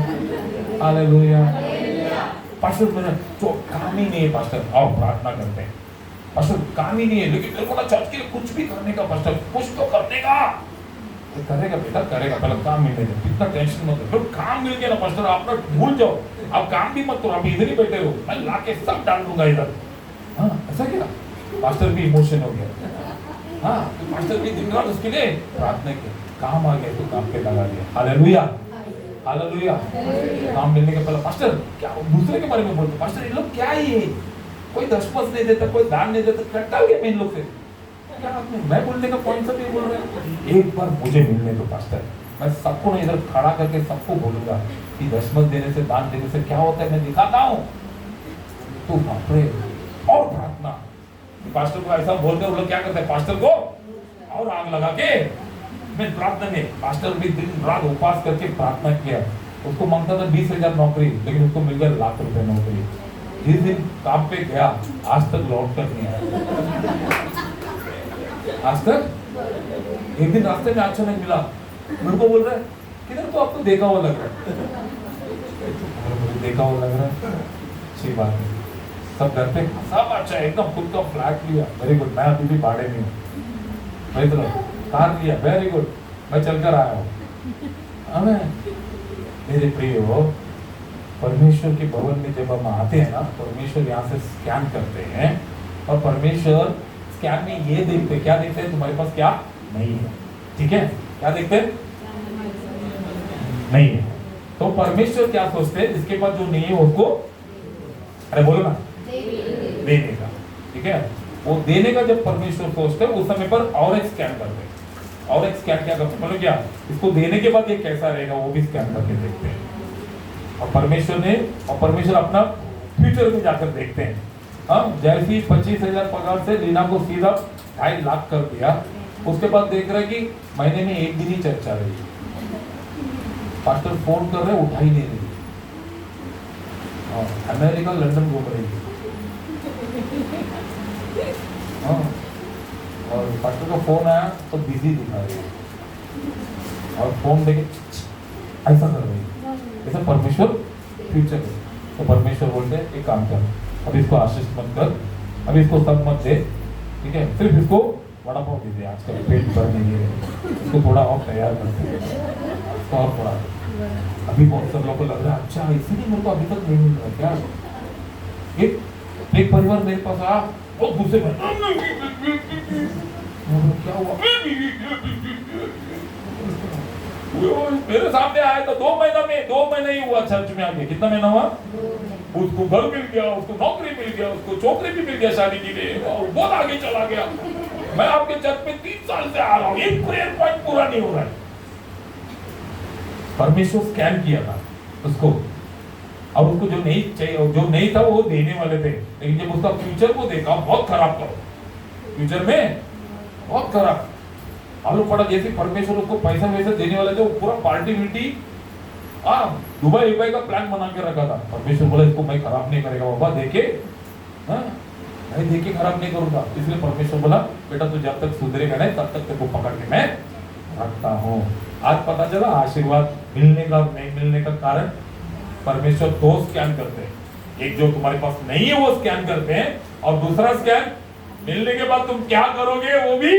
पास्टर मेरा तो काम ही नहीं है पास्टर, आओ प्रार्थना करते हैं। पास्टर काम ही नहीं है, लेकिन मेरे को ना चर्च के लिए कुछ भी करने का पास्टर, कुछ तो करने का। तो करेगा बेटा, करेगा, पहले काम मिलने दो, इतना टेंशन मत लो। काम मिल गया ना पास्टर, आप ना भूल जाओ, आप काम भी मत करो, आप इधर ही बैठे रहो, मैं लाके सब डाल दूंगा इधर। हाँ ऐसा क्या? पास्टर भी इमोशन हो गया। हाँ तो पास्टर भी दिन रात उसके लिए प्रार्थना की, काम आ गया तो काम पे लगा दिया। Hallelujah, hallelujah. काम मिलने के पहले पास्टर क्या दूसरे के बारे में बोलते, पास्टर ये लोग क्या है, कोई दशमलव नहीं देता, कोई दान नहीं देता, कट्टा गया मैं इन लोग से। क्या आपने, मैं बोलने का पॉइंट सब ये बोल रहे हैं। एक बार मुझे मिलने दो पास्टर, मैं सबको ना इधर खड़ा करके सबको बोलूंगा कि दशमलव देने से, दान देने से क्या होता है, मैं दिखाता हूँ। तो बाप रे, और प्रार्थना। पास्टर को ऐसा बोलते हैं, वो लोग क्या करते हैं, पास्टर को और आग लगा के मैं प्रार्थना में, पास्टर भी दिन रात उपवास करके प्रार्थना किया। उसको मांगता था 20,000 नौकरी, लेकिन उसको मिल गया लाख रुपए नौकरी। जिस दिन काम पे गया आज तक लौट कर नहीं आया। आज तक एक दिन रास्ते में अचानक मिला, मेरे को बोल रहा है किधर, तो आपको देखा हुआ लग रहा है। मुझे देखा हुआ लग रहा है, अच्छी बात है। सब घर पे सब अच्छा, एकदम खुद का फ्लैट लिया, वेरी गुड। मैं अभी भी भाड़े में हूँ, वही तो कार लिया, वेरी गुड। मैं चलकर आया हूँ। मेरे प्रिय हो, परमेश्वर के भवन में जब हम आते हैं ना, परमेश्वर यहाँ से स्कैन करते हैं, और परमेश्वर स्कैन में ये देखते हैं, क्या देखते हैं, तुम्हारे पास क्या नहीं है, ठीक है, क्या देखते हैं, नहीं है। तो परमेश्वर क्या सोचते हैं, जिसके पास जो नहीं है उसको, अरे बोलो ना, देने का, ठीक है। वो देने का जब परमेश्वर सोचते हैं, उस समय पर और एक स्कैन करते हैं। और एक स्कैन क्या करते हैं, मतलब क्या, इसको देने के बाद ये कैसा रहेगा वो भी स्कैन करके देखते हैं। और परमेश्वर अपना फ्यूचर में जाकर देखते हैं। हाँ, जैसे 25,000 पगार से लीना को सीधा 2.5 लाख कर दिया, उसके बाद देख रहे कि महीने में एक दिन ही चर्चा रही। पास्टर फोन कर रहे, उठा ही नहीं रही, अमेरिका लंदन घूम रही है। हाँ, और पास्टर का फोन आया तो बिजी दिखा रही है, और फोन देखे ऐसा कर रही है। ऐसा परमेश्वर फ्यूचर है। तो परमेश्वर बोलते हैं एक काम कर, अब इसको आशीष मत कर, अब इसको सब मत दे, ठीक है, सिर्फ इसको वड़ा पाव दे दे, आजकल पेट भर नहीं है, इसको थोड़ा और तैयार करते हैं, तो और थोड़ा। अभी बहुत सब लोगों को लग रहा है अच्छा इसीलिए मेरे को अभी तक नहीं मिल रहा क्या। एक परिवार मेरे पास आया, बहुत गुस्से में, क्या हुआ, मेरे सामने आया तो 2 महीना ही हुआ चर्च में आके। कितना महीना हुआ, उसको घर मिल गया, उसको नौकरी मिल गया, उसको छोकरी भी मिल गया शादी के लिए, और बहुत आगे चला गया। मैं आपके चर्च में 3 साल से आ रहा हूँ, एक प्रेयर पॉइंट पूरा नहीं हो रहा है। परमेश्वर स्कैन किया था उसको, और उसको जो नहीं चाहिए, जो नहीं था वो देने वाले थे, लेकिन जब उसका फ्यूचर को देखा बहुत खराब था, फ्यूचर में बहुत खराब। मालूम पड़ा जैसे परमेश्वर उसको पैसा वैसा देने वाले थे, वो पूरा पार्टी विटी दुबई का प्लान बना के रखा था। परमेश्वर बोला इसको मैं खराब नहीं करेगा बाबा, देखे मैं देखे खराब नहीं करूंगा। इसलिए परमेश्वर बोला बेटा तू जब तक सुधरेगा नहीं तब तक तेको पकड़ के मैं रखता हूँ। आज पता चला आशीर्वाद मिलने का नहीं मिलने का कारण परमेश्वर 2 स्कैन करते हैं, एक जो तुम्हारे पास नहीं है वो स्कैन करते हैं, और दूसरा स्कैन मिलने के बाद तुम क्या करोगे वो भी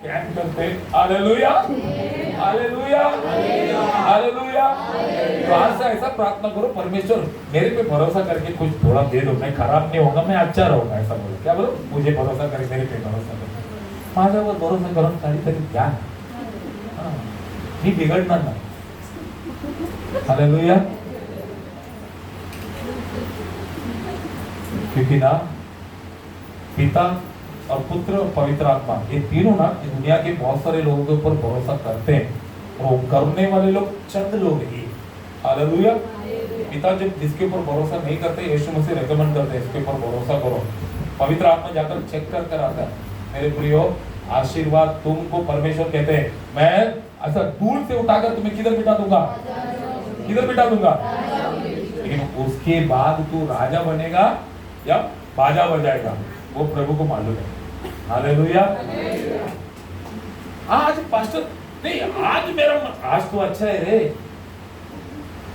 स्कैन करते हैं। Hallelujah, hallelujah, hallelujah. तो आज से ऐसा प्रार्थना करो, परमेश्वर मेरे पे भरोसा करके कुछ थोड़ा दे दो, मैं खराब नहीं होगा, मैं अच्छा रहूंगा, ऐसा बोलो। क्या बोलो, मुझे भरोसा करे, मेरे पे भरोसा करो, माझ्यावर भरोसा करून काहीतरी द्या, मी बिघडणार नाही। हालेलुया। क्योंकि ना पिता और पुत्र और पवित्र आत्मा ये तीनों ना दुनिया के बहुत सारे लोगों के ऊपर भरोसा करते हैं, और करने वाले लोग चंद लोग ही। हालेलुया। पिता जब जिसके ऊपर भरोसा नहीं करते, यीशु मसीह रेकमेंड करते हैं इसके ऊपर भरोसा करो। पवित्र आत्मा जाकर चेक कर आता है। मेरे प्रियो, आशीर्वाद तुमको परमेश्वर कहते हैं मैं ऐसा दूर से उठाकर तुम्हें किधर बिठा दूंगा, किधर बिठा दूंगा, लेकिन उसके बाद तू राजा बनेगा या बाजा बजाएगा वो प्रभु को मालूम है। हालेलुया। आज पास्टर नहीं, आज मेरा आज तो अच्छा है रे,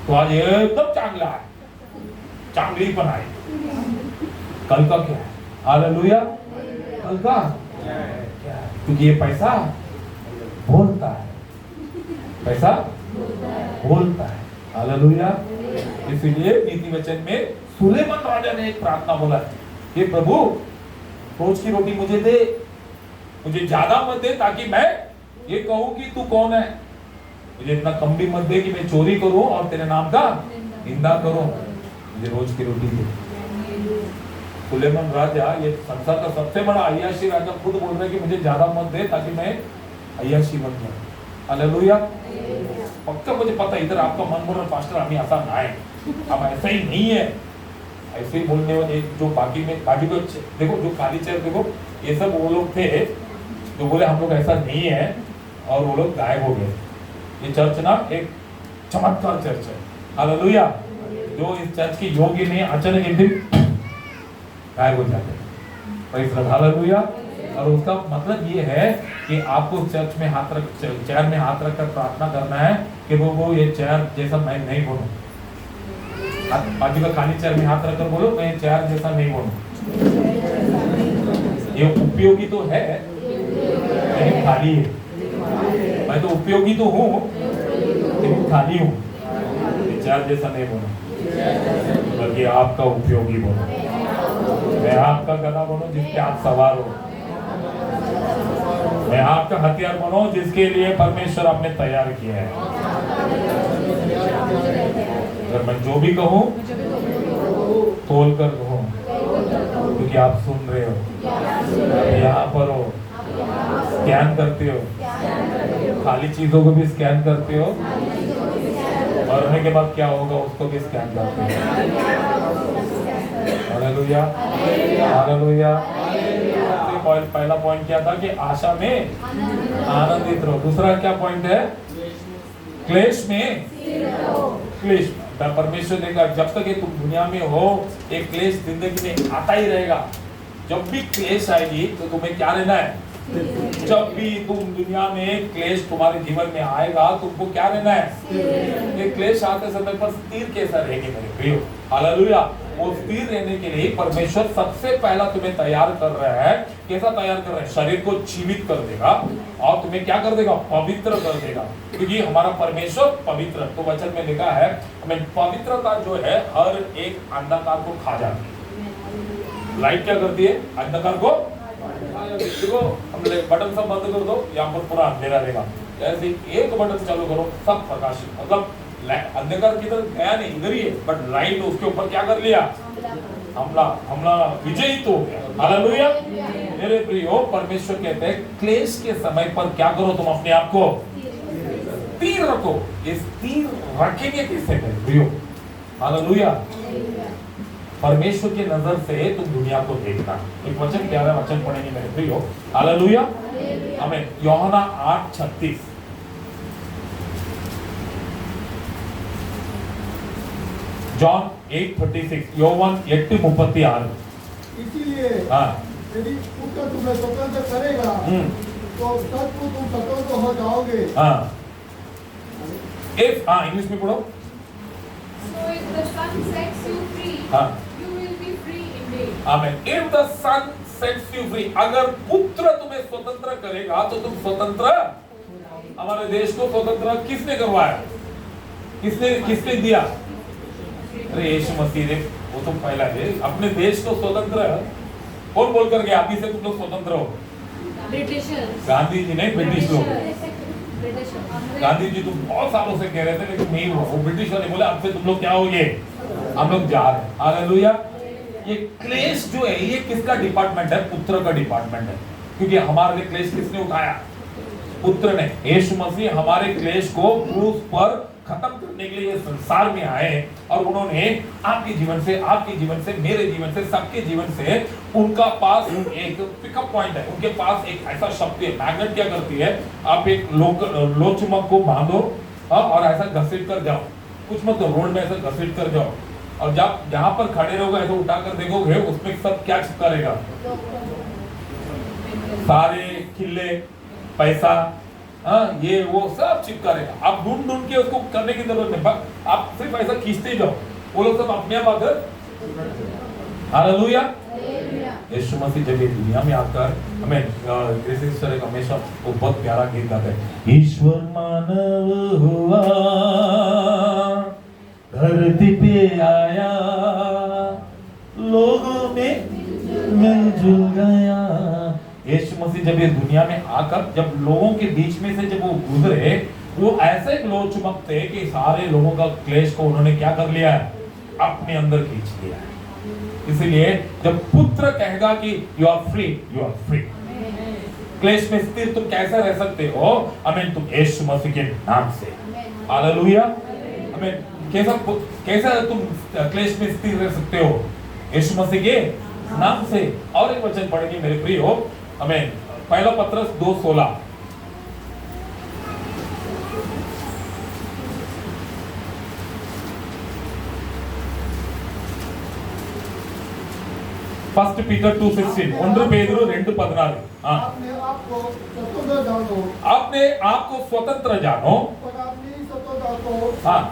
तो आज एकदम चांगला है, चांगली पण आहे, कल का क्या है, हालेलुया। हल्का क्योंकि ये पैसा बोलता है, पैसा बोलता है। हालेलुया। इसीलिए नीति वचन में सुलेमान राजा ने एक प्रार्थना बोला है कि प्रभु रोज की रोटी मुझे दे, मुझे ज्यादा मत दे ताकि मैं ये कहूं कि तू कौन है, मुझे इतना कम भी मत दे कि मैं चोरी करूं और तेरे नाम का निंदा करूं, मुझे रोज की रोटी दे। सुलेमान राजा, ये संसार का सबसे बड़ा अय्याशी राजा, खुद बोल रहे कि मुझे ज्यादा मत दे ताकि मैं अय्याशी मत करूं। हालेलुया। पक्का मुझे पता है इधर आपका मन बोल रहा है पास्टर हमें ऐसा ना है, अब ऐसा ही नहीं है, ऐसे ही बोलने वाले जो बाकी में बाकी को देखो, जो काली चेयर देखो, ये सब वो लोग थे जो बोले हम लोग ऐसा नहीं है और वो लोग गायब हो गए। ये चर्च ना एक चमत्कार चर्च है। हालेलुया। जो इस चर्च के योग्य नहीं, अचानक एक दिन गायब हो जाते हैं। Praise the Lord. हालेलुया। और उसका मतलब ये है कि आपको चर्च में हाथ रख, चेयर में हाथ रखकर प्रार्थना करना है कि वो ये चेयर जैसा मैं नहीं बोलूं। बाकी का खाली चेयर में हाथ रखकर बोलो मैं चेयर जैसा नहीं बोलूं। ये उपयोगी तो है लेकिन खाली है। मैं तो उपयोगी तो हूँ लेकिन खाली हूँ। चेयर जैसा नहीं बोलूं बल्कि आपका उपयोगी बोलो। मैं आपका गधा बनो जिसके आप सवार हो। मैं आपका हथियार बनो जिसके लिए परमेश्वर आपने तैयार किया है। अगर मैं जो भी कहूँ तोल कर कहूँ, क्योंकि आप सुन रहे हो, यहाँ पर हो, स्कैन करते हो, खाली चीजों को भी स्कैन करते हो, मरने के बाद क्या होगा उसको भी स्कैन करते हो। हालेलुया। हालेलुया। पहला पॉइंट क्या था कि आशा में आनंदित रहो। दूसरा क्या पॉइंट है? क्लेश में क्लेश। परमेश्वर ने कहा जब तक ये तुम दुनिया में हो एक क्लेश जिंदगी में आता ही रहेगा। जब भी क्लेश आएगी तो तुम्हें क्या रहना है? जब भी तुम दुनिया में क्लेश तुम्हारे जीवन में आएगा तुमको क्या रहना है? ये क्लेश आते समय पर स्थिर कैसा रहेंगे मेरे प्रियो? हालेलुया। वो स्थिर रहने के लिए परमेश्वर सबसे पहला तुम्हें तैयार कर रहा है। कैसा तैयार कर रहा है? शरीर को जीवित कर देगा और तुम्हें क्या कर देगा? पवित्र कर देगा। क्योंकि हमारा परमेश्वर पवित्र, तो वचन में लिखा है हमें पवित्रता जो है हर एक अंधकार को खा जाती है। लाइट क्या करती है? अंधकार को देखो, हम बटन सब बंद कर दो, यहाँ पर पूरा अंधेरा रहेगा। ऐसे एक बटन चालू करो सब प्रकाशित, मतलब अंधकार किधर गया नहीं, इधर ही है, बट लाइट उसके ऊपर क्या कर लिया? हमला विजयी तो हो गया। हालेलुया। मेरे प्रियो, परमेश्वर कहते हैं क्लेश के समय पर क्या करो? तुम अपने आप को स्थिर रखो। इस स्थिर रखेंगे किससे मेरे प्रियो? हालेलुया। परमेश्वर की नजर से तुम दुनिया को देखना। एक वचन प्यारा वचन पढ़ेंगे मेरे प्रियो। हालेलुया। आमीन। यूहन्ना 8:36। जॉन 8:36। யோவான் 8:36। इसीलिए यदि पुत्र तुम्हें स्वतंत्र करेगा तो सच को तुम स्वतंत्र हो जाओगे। इंग्लिश में पढ़ो। So if the Son sets you free, you will be free indeed. Amen. If the Son sets you free, अगर पुत्र तुम्हें स्वतंत्र करेगा तो तुम स्वतंत्र। हमारे देश को स्वतंत्र किसने करवाया? किसने दिया? अरे यीशु मसीह ने। वो तो पहला है। अपने देश को स्वतंत्र कौन बोल कर गया? अभी से तुम लोग स्वतंत्र हो। Britishers. गांधी जी नहीं, ब्रिटिश लोग। गांधी जी तुम बहुत सालों से कह रहे थे लेकिन नहीं हुआ। वो ब्रिटिश वाले बोले अब से तुम लोग क्या होगे? हम लोग जा रहे हैं। हालेलुया। ये क्लेश जो है ये किसका डिपार्टमेंट है? पुत्र का डिपार्टमेंट है। क्योंकि हमारे लिए क्लेश किसने उठाया? पुत्र ने। यीशु मसीह हमारे क्लेश को क्रूस पर खत्म करने के लिए संसार में आए और उन्होंने आपके जीवन से, आपके जीवन से, मेरे जीवन से, सबके जीवन से, उनका पास एक पिकअप पॉइंट है। उनके पास एक ऐसा शक्ति है। मैग्नेट क्या करती है? आप एक लोचमक को बांधो और ऐसा घसीट कर जाओ, कुछ मत रोड में ऐसा घसीट कर जाओ और जब जहां पर खड़े रहोगे ऐसा उठा कर देखोगे उसमें सब क्या चिपका रहेगा? सारे किले, पैसा, ये वो सब चिपका रहेगा। आप ढूंढ के उसको करने की जरूरत नहीं, आप सिर्फ ऐसा खींचते जाओ, वो लोग सब अपने आप आकर। हालेलुया। यीशु मसीह जब ये दुनिया में आकर हमें एक हमेशा वो बहुत प्यारा गीत गाते हैं, ईश्वर मानव हुआ धरती पे आया लोगों में मिलजुल गया। यीशु मसीह जब ये दुनिया में आकर जब लोगों के बीच में से जब वो गुजरे, वो ऐसे ग्लो चुमक थे कि सारे लोगों का क्लेश को उन्होंने क्या कर लिया है, अपने अंदर खींच लिया है। इसलिए जब पुत्र कहेगा कि you are free, you are free. क्लेश में स्थिर तुम कैसे रह सकते हो? आमीन, तुम यीशु मसीह के नाम से। हालेलुया। आमीन। कैसा तुम क्लेश में स्थिर रह सकते हो? यीशु मसीह के नाम से। और एक वचन पढ़ेंगे मेरे प्रिय हो, आमीन, पहला पत्रस 2:16। First Peter 2:16, 1 Pedro 2:16। आपने आपको स्वतंत्र जानो, आपने आपको स्वतंत्र जानो, पर अपनी स्वतंत्रता को हाँ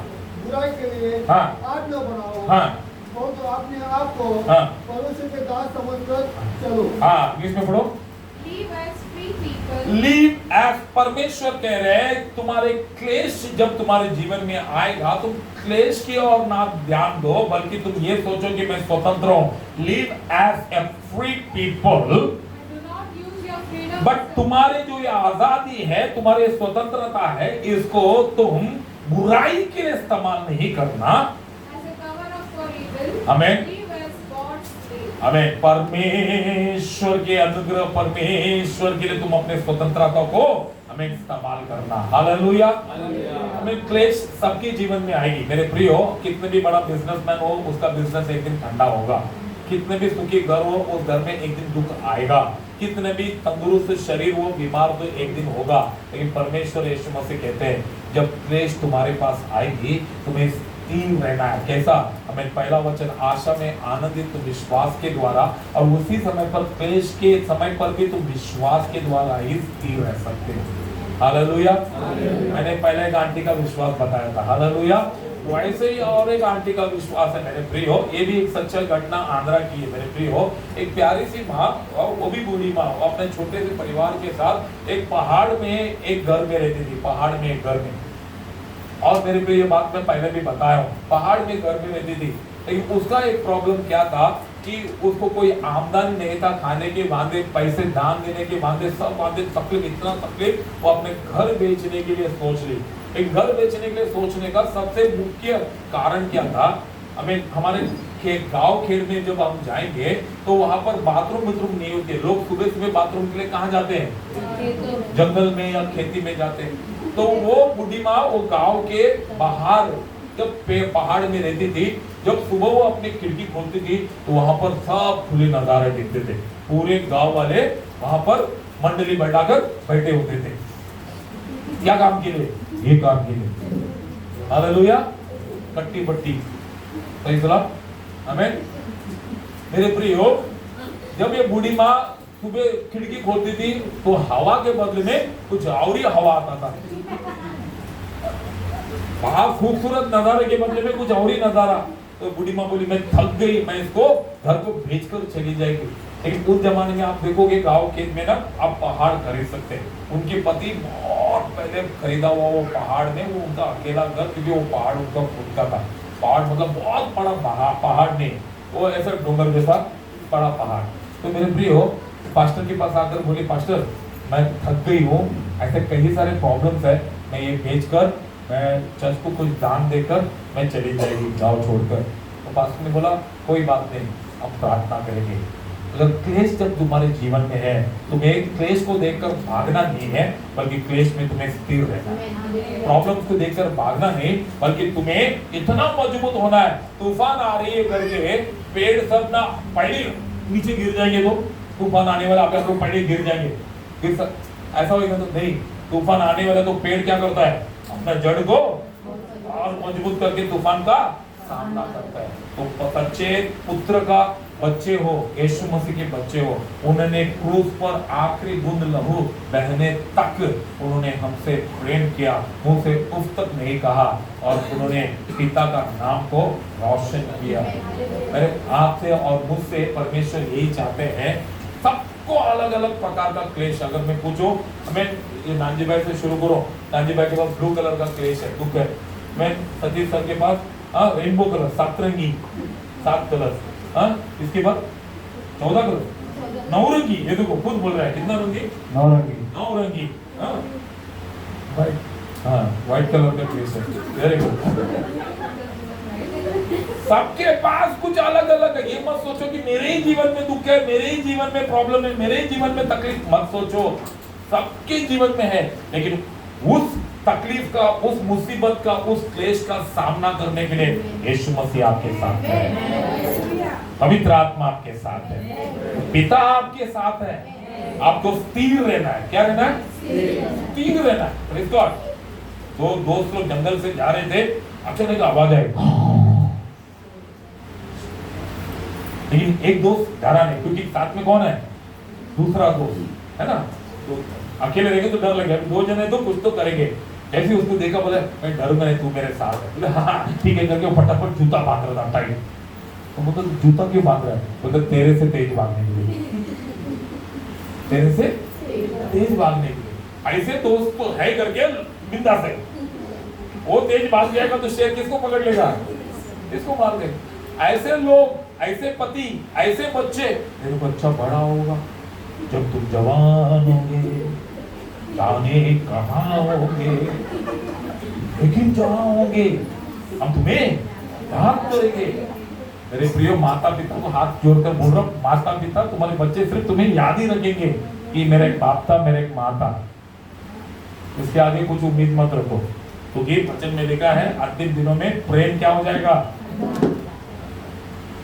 बुराई के लिए हाँ आज न बनाओ। हाँ तो आपने आपको हाँ परमेश्वर के दास समझकर चलो। हाँ, इंग्लिश में पढ़ो। Live as free people. Live as, परमेश्वर कह रहे हैं तुम्हारे क्लेश जब तुम्हारे जीवन में आएगा, तुम क्लेश की ओर ना ध्यान दो, बल्कि तुम ये सोचो कि मैं स्वतंत्र हूं। Live as a free people, Do not use your freedom. But तुम्हारे जो ये आजादी है, तुम्हारी स्वतंत्रता है, इसको तुम बुराई के लिए इस्तेमाल नहीं करना। As a cover up for evil. Amen. Live as God's slave. हमें परमेश्वर के अनुग्रह, परमेश्वर के लिए तुम अपने स्वतंत्रता को हमें इस्तेमाल करना। हालेलुया। हमें क्लेश सबके जीवन में आएगी मेरे प्रियो। कितने भी बड़ा बिजनेसमैन हो, उसका बिजनेस एक दिन ठंडा होगा। कितने भी सुखी घर हो, उस घर में एक दिन दुख आएगा। कितने भी तंदुरुस्त शरीर हो, बीमार तो एक दिन होगा। लेकिन परमेश्वर यीशु मसीह कहते हैं जब क्लेश तुम्हारे पास आएगी, तुम्हें स्थिर रहना है। कैसा? हमें पहला वचन, आशा में आनंदित विश्वास के द्वारा, और उसी समय पर क्लेश के समय पर भी तुम विश्वास के द्वारा ही स्थिर रह सकते हो। हालेलुया। मैंने पहले एक आंटी का विश्वास बताया था। हालेलुया। वैसे ही और एक आंटी का विश्वास है मेरे प्रिय हो। ये भी एक सच्चाई घटना आंध्रा की है मेरे प्रिय हो। एक प्यारी सी माँ, और वो भी बूढ़ी माँ, अपने छोटे से परिवार के साथ एक पहाड़ में एक घर में रहती थी। पहाड़ में एक घर में, और मेरे प्रिय ये बात मैं पहले भी बताया हूँ, पहाड़ में घर में रहती थी। लेकिन उसका एक प्रॉब्लम क्या था कि उसको कोई आमदनी नहीं था, खाने के वादे, पैसे दान देने के वादे, सब वादे, तकलीफ, इतना तकलीफ, वो अपने घर बेचने के लिए सोच ली। एक घर बेचने के लिए सोचने का सबसे मुख्य कारण क्या था? हमें हमारे गांव खेत में जब हम जाएंगे तो वहां पर बाथरूम नहीं होते। लोग सुबह सुबह बाथरूम के लिए कहाँ जाते हैं? जंगल में या खेती में जाते हैं। तो वो बूढ़ी माँ वो गांव के बाहर जब पहाड़ में रहती थी, जब सुबह वो अपनी खिड़की खोलती थी तो वहां पर सब खुले नजारे दिखते थे। पूरे गांव वाले वहां पर मंडली बैठाकर बैठे होते थे। क्या काम के लिए? ये काम के लिए। हालेलुया। कट्टी बट्टी, सही सलाम, आमीन। मेरे प्रियो, जब ये बूढ़ी माँ सुबह खिड़की खोलती थी तो हवा के बदले में कुछ और ही हवा आता था। वहां खूबसूरत नजारे के बदले में कुछ और ही नजारा। तो बूढ़ी माँ बोली मैं थक गई, मैं इसको घर को बेचकर चली जाएगी। लेकिन उस जमाने में आप देखोगे गांव खेत में ना आप पहाड़ खरीद सकते हैं। उनके पति बहुत पहले खरीदा हुआ वो पहाड़ में, वो उनका अकेला घर, क्योंकि वो पहाड़ उनका खुद का था। पहाड़ मतलब बहुत बड़ा पहाड़ नहीं, वो ऐसा डोंगर जैसा बड़ा पहाड़। तो मेरे प्रियो, पास्टर के पास आकर बोली पास्टर मैं थक गई हूँ, ऐसे कई सारे प्रॉब्लम्स है, मैं ये बेचकर मैं चर्च को कुछ दान देकर मैं चली जाएगी गाँव छोड़कर। तो पास्टर ने बोला कोई बात नहीं, हम प्रार्थना करेंगे। अगर क्लेश जब तुम्हारे जीवन में है, तुम्हें क्लेश को देखकर भागना नहीं है, बल्कि क्लेश में तुम्हें स्थिर रहना है। प्रॉब्लम्स को देखकर भागना नहीं, बल्कि तुम्हें इतना मजबूत होना है। तूफान आ रही है करके पेड़ सब ना पहले नीचे गिर जाएंगे, तो तूफान आने वाला आप लोग पहले गिर जाएंगे, फिर ऐसा होगा तो नहीं। तूफान आने वाला तो पेड़ क्या करता है? अपना जड़ को और मजबूत करके तूफान का सामना करता है। तो सच्चे पुत्र का बच्चे हो, यीशु मसीह के बच्चे हो, उन्होंने क्रूस पर आखिरी बूंद लहू बहने तक उन्होंने हमसे प्रेम किया, मुंह से उफ तक नहीं कहा, और उन्होंने पिता का नाम को रोशन किया। मेरे आपसे और मुझसे परमेश्वर यही चाहते हैं। सबको अलग अलग प्रकार का क्लेश, अगर मैं पूछूं, मैं ये नानजी भाई से शुरू करो। नानजी भाई के पास ब्लू कलर का क्लेश है, दुख है। मैं सतीश सर के पास रेनबो कलर, सतरंगी, 7 कलर, इसके बाद 14 कलर, 9 रंगी। ये देखो खुद बोल रहा है, कितना रंगी? 9 रंगी, 9 रंगी। व्हाइट कलर का क्लेश है, वेरी गुड। सबके पास कुछ अलग अलग है। ये मत सोचो कि मेरे ही जीवन में दुख है, मेरे ही जीवन में प्रॉब्लम है, मेरे ही जीवन में तकलीफ, मत सोचो। सबके जीवन में है, लेकिन उस तकलीफ का, उस मुसीबत का, उस क्लेश का सामना करने के लिए यीशु मसीह आपके साथ है, पवित्र आत्मा आपके साथ है, पिता आपके साथ है। आपको स्थिर रहना है। क्या रहना है? स्थिर रहना है। Praise God. दो दोस्त लोग जंगल से जा रहे थे, अचानक आवाज आई, लेकिन एक दोस्त डरा नहीं, क्योंकि साथ में कौन है? दूसरा दोस्त है ना। तो अकेले रहेंगे तो डर लगेगा, 2 जने तो कुछ तो करेंगे। ऐसे उसको देखा, बोले मैं डरूंगा नहीं, तू मेरे साथ है। बोले हाँ ठीक है करके फटाफट जूता बांध रहा था टाइट। तो मतलब जूता क्यों बांध रहा है? बोले तेरे से तेज भागने के लिए, तेरे से तेज भागने के लिए। ऐसे दोस्त तो है करके बिंदास है। वो तेज भाग जाएगा तो शेर किसको पकड़ लेगा? इसको मार दे। ऐसे लोग, ऐसे पति, ऐसे बच्चे, मेरे बच्चा बड़ा होगा, जब तुम जवान होंगे, जाने कहाँ होंगे, लेकिन जहाँ होंगे हम तुम्हें याद करेंगे। मेरे प्रिय माता पिता को हाथ जोड़कर बोल रहा हूँ, माता पिता तुम्हारे बच्चे सिर्फ तुम्हें याद ही रखेंगे कि मेरा एक बाप था, मेरा एक माँ था। इसके आगे कुछ उम्मीद मत रखो। तो ये वचन में लिखा है, अंतिम दिनों में प्रेम क्या हो जाएगा?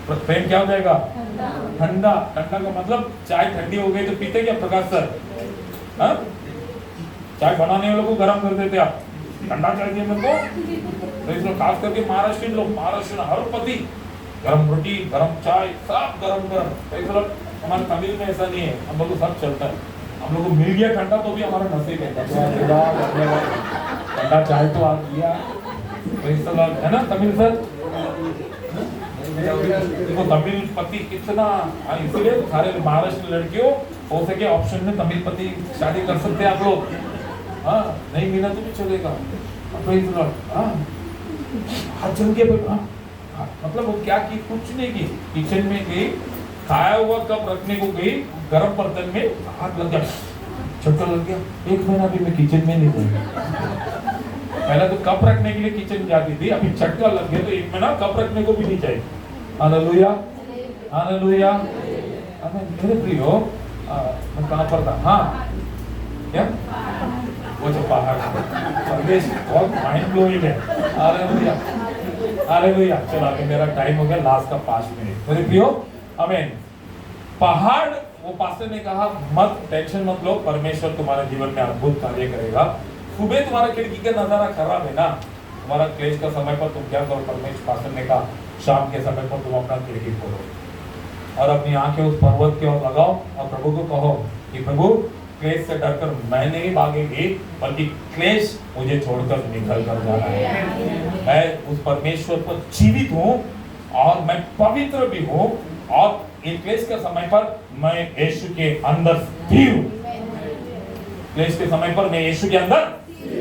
प्रेम क्या हो जाएगा? ठंडा। ठंडा का मतलब चाय ठंडी हो गई तो पीते क्या प्रकाश सर? हाँ? चाय बनाने वालों को गर्म कर देते आप, ठंडा चाहिए मेरे को। तो इसलिए खास करके महाराष्ट्र लोग, महाराष्ट्र हर पति गरम रोटी, गरम चाय, सब गरम गरम। तो इसलिए हमारे तमिल में ऐसा नहीं है, हम लोग को सब चलता है। हम लोग को मिल गया ठंडा तो भी हमारा नसीब है, ठंडा चाय तो आ गया। तो इसलिए है ना तमिल सर, देखो तमिल पति कितना, इसलिए सारे महाराष्ट्र लड़कियों हो सके ऑप्शन में तमिल पति शादी कर सकते हैं आप लोग। हाँ नहीं मिला तो भी चलेगा। हाथ जम के मतलब वो क्या की, कुछ नहीं की, किचन में गई, खाया हुआ कप रखने को गई, गर्म बर्तन में हाथ लग गया, झटका लग गया। 1 महीना भी मैं किचन में नहीं गई। पहले तो कप रखने के लिए किचन जाती थी, अभी झटका लग गया तो 1 महीना कप रखने को भी नहीं चाहिए। Hallelujah, hallelujah. मेरे प्रियो, मैं कहाँ पर था? हाँ क्या? वो जो पहाड़ संदेश बहुत माइंड ब्लोइंग है। Hallelujah, hallelujah. चलो अभी मेरा टाइम हो गया, लास्ट का 5 मिनट। मेरे प्रियो, आमीन। पहाड़, वो पास्टर ने कहा मत टेंशन मत लो, परमेश्वर तुम्हारे जीवन में अद्भुत कार्य करेगा। सुबह तुम्हारा खिड़की का नजारा खराब है ना, तुम्हारा क्लेश का समय पर तुम क्या करो? परमेश्वर पास्टर ने कहा शाम के समय पर तुम अपना खिड़की खोलो और अपनी आंखें उस पर्वत की ओर लगाओ और प्रभु को कहो कि प्रभु क्लेश से डरकर मैं नहीं भागेगी, बल्कि क्लेश मुझे छोड़कर निकल कर जाना है। मैं उस परमेश्वर पर जीवित हूँ और मैं पवित्र भी हूँ, और इन क्लेश के समय पर मैं यीशु के अंदर स्थिर हूँ। क्लेश के समय पर मैं यीशु के अंदर,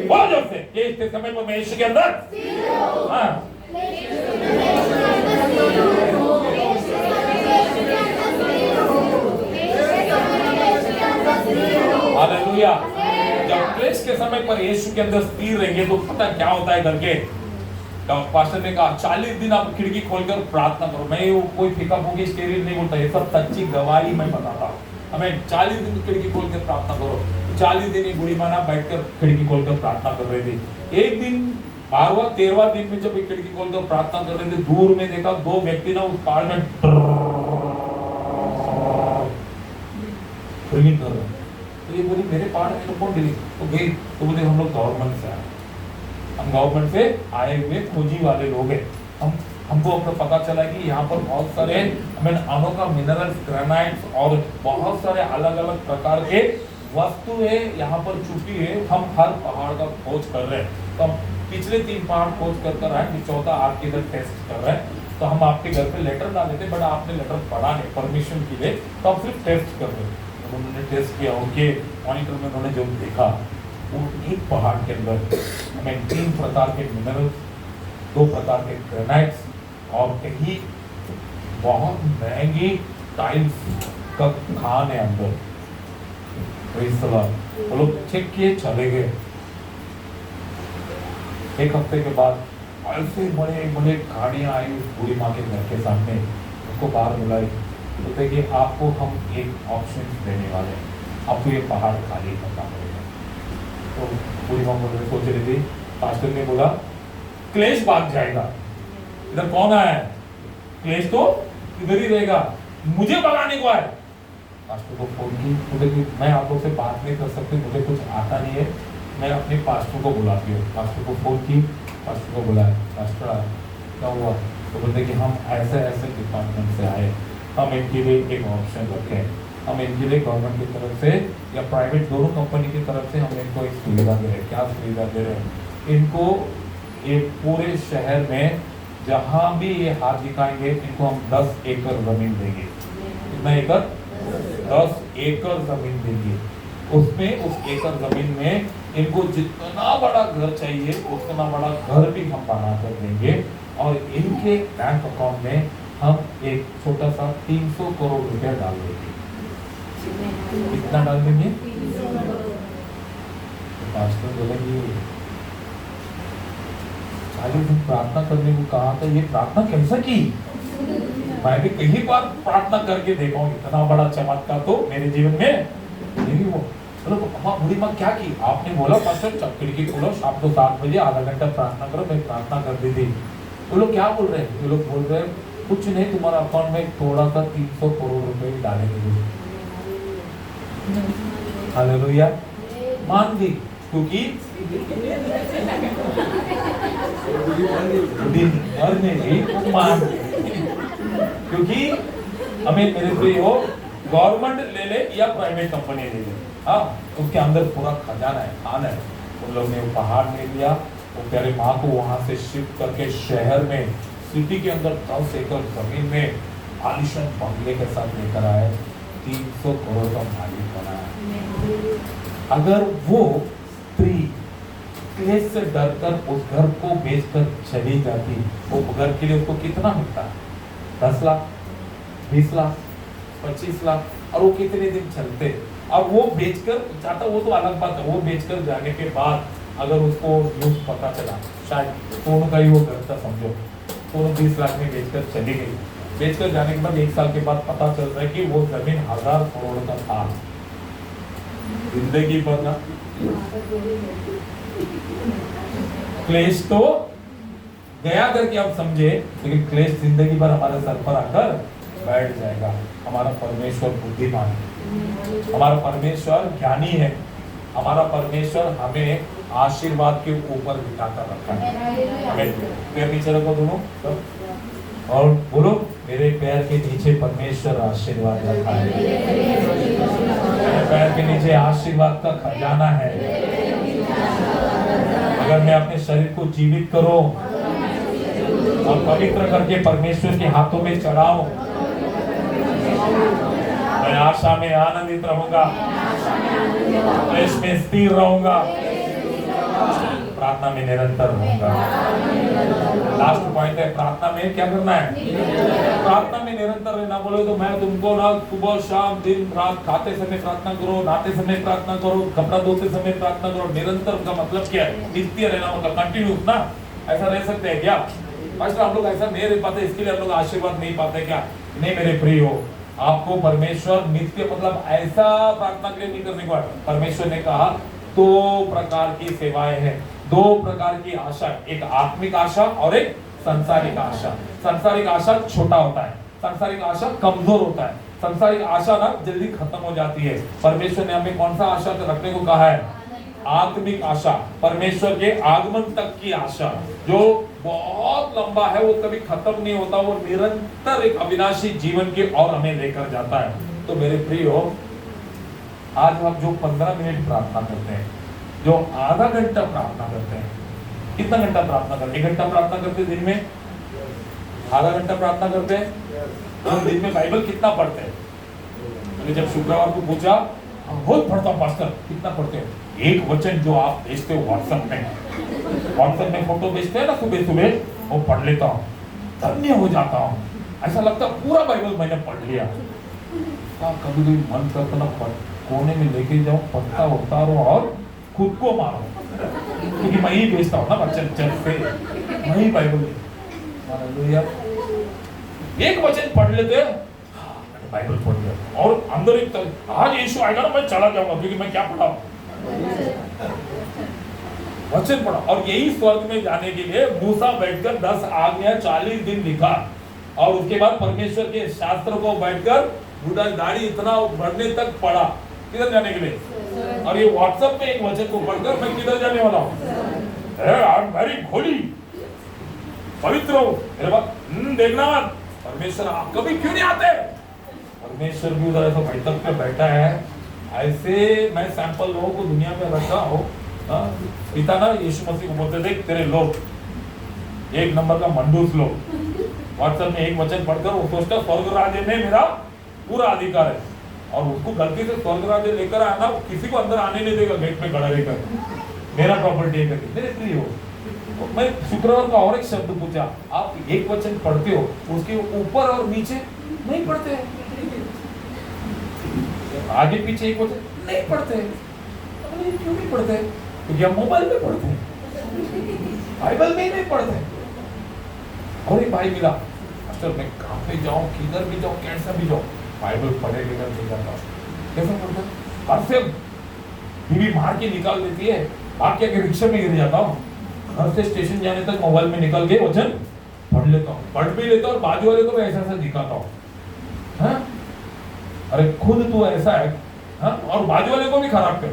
बोलो जोर से, क्लेश के समय पर मैं यीशु के अंदर, हाँ। हालेलुया। जब क्लेश के समय पर यीशु के अंदर स्थिर रहेंगे तो पता क्या होता है करके, तो पास्टर ने कहा 40 दिन आप खिड़की खोलकर प्रार्थना करो। मैं वो कोई फीका फूकी स्टेरिल नहीं बोलता, ये सब सच्ची गवाही मैं बताता हूँ। हमें 40 दिन खिड़की खोलकर प्रार्थना करो। 40 दिन बुढ़ी माना बैठकर खिड़की खोलकर प्रार्थना कर रही थी। एक दिन 12वां 13वां दिन में जब खिड़की खोलकर प्रार्थना कर रहे थे, दूर में देखा 2 व्यक्ति ना उस पहाड़ में ड्रिलिंग कर रहे। तो ये बोली मेरे पहाड़ में तो कौन ड्रिलिंग? तो गई तो बोले हम लोग गवर्नमेंट से आए, हम गवर्नमेंट से आए हुए खोजी वाले लोग हैं, हम हमको अपना पता चला कि यहाँ पर बहुत सारे अनोखा मिनरल्स, ग्रेनाइट्स और बहुत सारे अलग अलग प्रकार के वस्तुएं यहाँ पर छुपी है। हम हर पहाड़ का खोज कर रहे हैं। तो हम पिछले 3 पहाड़ खोज कर आए, ये चौथा आपके इधर टेस्ट कर रहे हैं। तो हम आपके घर पे लेटर डाले थे, बट आपने लेटर पढ़ा नहीं परमिशन के लिए, तो हम सिर्फ टेस्ट कर रहे हैं। उन्होंने टेस्ट किया, उनके मॉनिटर में उन्होंने जो देखा, वो एक पहाड़ के अंदर हमें 3 प्रकार के मिनरल्स, 2 प्रकार के ग्रेनाइट्स और कहीं बहुत महंगी टाइल्स का खान है अंदर। वो लोग चेक किए, चले गए। 1 हफ्ते के बाद ऐसे बड़े बड़े गाड़ियां आई उस बूढ़ी माँ के घर के सामने, उसको बाहर बुलाई, तो देखिए आपको हम एक ऑप्शन देने वाले हैं, आपको ये पहाड़ खाली करना पड़ेगा। तो बूढ़ी माँ बोल रही, सोच रही थी, पास्टर ने बोला क्लेश भाग जाएगा, इधर कौन आया है, क्लेश तो इधर ही रहेगा, मुझे भगाने को आए। पास्टर को फोन की, बोले कि मैं आप लोग से बात नहीं कर सकती, मुझे कुछ आता नहीं है, मैं अपने पास्टर को बुलाती हूँ। पास्टर को फोन की, पास्टर को बुलाया, पास्टर आया, क्या हुआ? तो बोलते कि हम ऐसे ऐसे डिपार्टमेंट से आए, हम इनके लिए एक ऑप्शन रखें, हम इनके लिए गवर्नमेंट की तरफ से या प्राइवेट दोनों कंपनी की तरफ से हम इनको एक सुविधा दे रहे हैं। क्या सुविधा दे रहे हैं? इनको ये पूरे शहर में जहाँ भी ये हाथ दिखाएंगे, इनको हम 10 एकड़ जमीन देंगे। कितना एकड़? 10 एकड़ जमीन देंगे। उसमें उस एकड़ जमीन में इनको जितना बड़ा घर चाहिए उतना बड़ा घर भी हम बना कर देंगे, और इनके बैंक अकाउंट में हम एक छोटा सा 300 करोड़ रुपया डाल देंगे। कितना डाल देंगे? पास्टर बोलेंगे 40 दिन प्रार्थना करने को कहा था, ये प्रार्थना कैसा की? मैं भी कई बार प्रार्थना करके देखा हूँ, इतना बड़ा चमत्कार तो मेरे जीवन में नहीं हुआ। चलो अम्मा बूढ़ी माँ क्या की? आपने बोला पास्टर खिड़की खोलो, शाम को 7 बजे आधा घंटा प्रार्थना करो। मैं प्रार्थना कर दी थी। वो लोग क्या बोल रहे हैं? वो लोग बोल रहे हैं कुछ नहीं, तुम्हारा अकाउंट में थोड़ा सा 300 करोड़ रुपए डालेंगे। हालेलुया, मान दी, क्योंकि मान, क्योंकि हमें मेरे से हो गवर्नमेंट ले ले या प्राइवेट कंपनी ले ले, हाँ उसके अंदर पूरा खजाना है, खान है। उन लोग ने पहाड़ ले लिया, वो प्यारे माँ को वहां से शिफ्ट करके शहर में, सिटी के अंदर 10 एकड़ जमीन में आलिशान बंगले के साथ लेकर आए, 300 करोड़ का मालिक बनाया। अगर वो स्त्री क्लेश से डरकर उस घर को बेचकर चली जाती, वो घर के लिए उसको कितना मिलता? 10 लाख, 20 लाख, 25 लाख, और वो कितने दिन चलते? अब वो बेचकर जाता, वो तो अलग बात है। वो बेचकर जाने के बाद अगर उसको न्यूज पता चला, शायद सोनू का ही वो घर था, समझो सोनू 20 लाख में बेचकर चली गई। बेचकर जाने के बाद 1 साल के बाद पता चल रहा है कि वो जमीन 1000 करोड़ का था। जिंदगी भर ना क्लेश तो गया करके आप समझे, लेकिन क्लेश जिंदगी भर हमारे सर पर आकर बैठ जाएगा। हमारा परमेश्वर बुद्धिमान है, हमारा परमेश्वर ज्ञानी है, हमारा परमेश्वर हमें आशीर्वाद के ऊपर बिठाकर रखा है। हमें पैर नीचे रखो दोनों और बोलो, मेरे पैर के नीचे परमेश्वर आशीर्वाद रखा है। मेरे पैर के नीचे आशीर्वाद का खजाना है। अगर मैं अपने शरीर को जीवित करूं और पवित्र करके परमेश्वर के हाथों में चढ़ाऊं, मैं आशा में आनंदित रहूंगा, क्लेश में स्थिर रहूंगा, प्रार्थना में निरंतर रहूंगा। लास्ट पॉइंट है, प्रार्थना में क्या करना है? प्रार्थना में निरंतर रहना। बोले तो मैं तुमको ना सुबह शाम दिन रात, खाते समय प्रार्थना करो, नहाते समय प्रार्थना करो, कपड़ा धोते समय प्रार्थना करो। निरंतर का मतलब क्या है? नित्य रहना, मतलब कंटिन्यूस ना। ऐसा रह सकते हैं क्या? पास्टर हम लोग ऐसा नहीं रह पाते, इसके लिए हम लोग आशीर्वाद नहीं पाते क्या? नहीं मेरे प्रिय हो, आपको परमेश्वर नित्य मतलब ऐसा प्रार्थना के लिए नहीं करने को है। परमेश्वर ने कहा 2 प्रकार की सेवाएं हैं, 2 प्रकार की आशा, एक आत्मिक आशा और एक सांसारिक आशा। सांसारिक आशा छोटा होता है, सांसारिक आशा कमजोर होता है, सांसारिक आशा ना जल्दी खत्म हो जाती है। परमेश्वर ने हमें कौन सा आशा रखने को कहा है? आत्मिक आशा, परमेश्वर के आगमन तक की आशा, जो बहुत लंबा है, वो कभी खत्म नहीं होता, वो निरंतर एक अविनाशी जीवन की ओर हमें लेकर जाता है। तो मेरे प्रियो, आज हम जो 15 मिनट प्रार्थना करते हैं, जो आधा घंटा प्रार्थना करते हैं, कितना घंटा प्रार्थना करते हैं? 1 घंटा प्रार्थना करते हैं दिन में, आधा घंटा प्रार्थना करते हैं। हम दिन में बाइबल कितना पढ़ते हैं? मैंने जब शुक्रवार को पूछा, बहुत पढ़ता हूँ पास्टर, कितना पढ़ते हो? एक वचन जो आप भेजते हो व्हाट्सएप में फोटो भेजते हैं ना सुबह सुबह, वो पढ़ लेता हूँ, धन्य हो जाता हूँ, ऐसा लगता है पूरा बाइबल मैंने पढ़ लिया। कभी कभी मन करता ना कोने में लेके जाऊं, पत्ता उतारो और खुद को मारो, क्योंकि मैं ही भेजता हूँ ना वचन चर्च पे, मैं ही बाइबल, हालेलुया। एक वचन पढ़ लेते हैं, बाइबल पढ़ लिया, और अंदर एक आज यीशु आएगा ना, मैं चला जाऊंगा, क्योंकि मैं क्या पढ़ा? वचन पढ़ा। और यही स्वर्ग में जाने के लिए मूसा बैठकर 10 आज्ञा 40 दिन लिखा, और उसके बाद परमेश्वर के शास्त्र को बैठकर बुढ़ा दाढ़ी इतना बढ़ने तक पढ़ा, किधर जाने के लिए? और ये व्हाट्सएप में एक वचन को पढ़कर मैं किधर जाने वाला हूँ? मेरी घोड़ी पवित्र हो, मेरे बात देखना मत। परमेश्वर आप कभी क्यों नहीं आते? परमेश्वर भी उधर ऐसा बैठक पे बैठा है। ऐसे मैं सैंपल लोगों को दुनिया में रखा हूँ। पिता ना यीशु मसीह को बोलते, देख तेरे लोग, 1 नंबर का मंडूस लोग, व्हाट्सएप में एक वचन पढ़कर वो सोचता स्वर्ग राज्य में मेरा पूरा अधिकार है, और उसको गलती से स्वर्ग राज्य लेकर आना, किसी को अंदर आने नहीं देगा, गेट में खड़ा रहकर मेरा प्रॉपर्टी है करके। मेरे प्रिय हो, मैं शुक्रवार का और एक शब्द पूछा, आप एक वचन पढ़ते हो, उसके ऊपर और नीचे नहीं पढ़ते, आगे पीछे एक वचन नहीं पढ़ते, क्यों नहीं पढ़ते? क्योंकि हम मोबाइल में पढ़ते हैं, बाइबल में ही नहीं पढ़ते। और एक भाई मिला, मास्टर मैं कहाँ पे जाऊँ, किधर भी जाऊँ, कैसा भी जाऊँ, बाइबल पढ़े लेकर नहीं जाता। कैसा पढ़ता? हर से बीवी मार के निकाल देती है, भाग के रिक्शा में गिर जाता हूँ, घर से स्टेशन जाने तक मोबाइल में निकल के वचन पढ़ लेता हूँ, पढ़ भी लेता हूँ, और बाजू वाले को भी ऐसा दिखाता हूँ। अरे खुद तू ऐसा है, और बाजू वाले को भी खराब कर।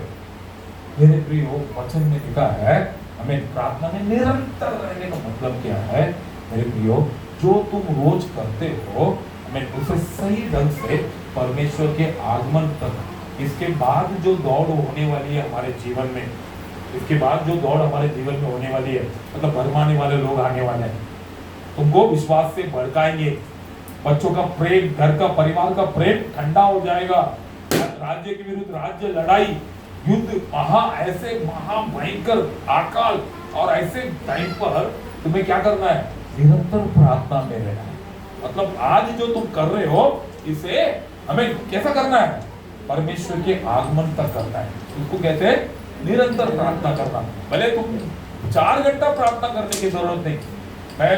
मेरे प्रियो, वचन में लिखा है हमें प्रार्थना में निरंतर रहने का मतलब क्या है? मेरे प्रियो, जो तुम रोज करते हो, हमें उसे सही ढंग से परमेश्वर के आगमन तक, इसके बाद जो दौड़ होने वाली है हमारे जीवन में, इसके बाद जो दौड़ हमारे जीवन में होने वाली है, मतलब भरमाने वाले लोग आने वाले हैं, तुमको विश्वास से भड़काएंगे, बच्चों का प्रेम, घर का, परिवार का प्रेम ठंडा हो जाएगा, राज्य के विरुद्ध राज्य लड़ाई, युद्ध, ऐसे महाभयंकर अकाल, और ऐसे टाइम पर तुम्हें क्या करना है? निरंतर प्रार्थना में रहना है। मतलब आज जो तुम कर रहे हो, इसे हमें कैसा करना है? परमेश्वर के आगमन तक करना है। उसको कहते हैं निरंतर प्रार्थना करना। भले तुम 4 घंटा प्रार्थना करने की जरूरत नहीं। मैं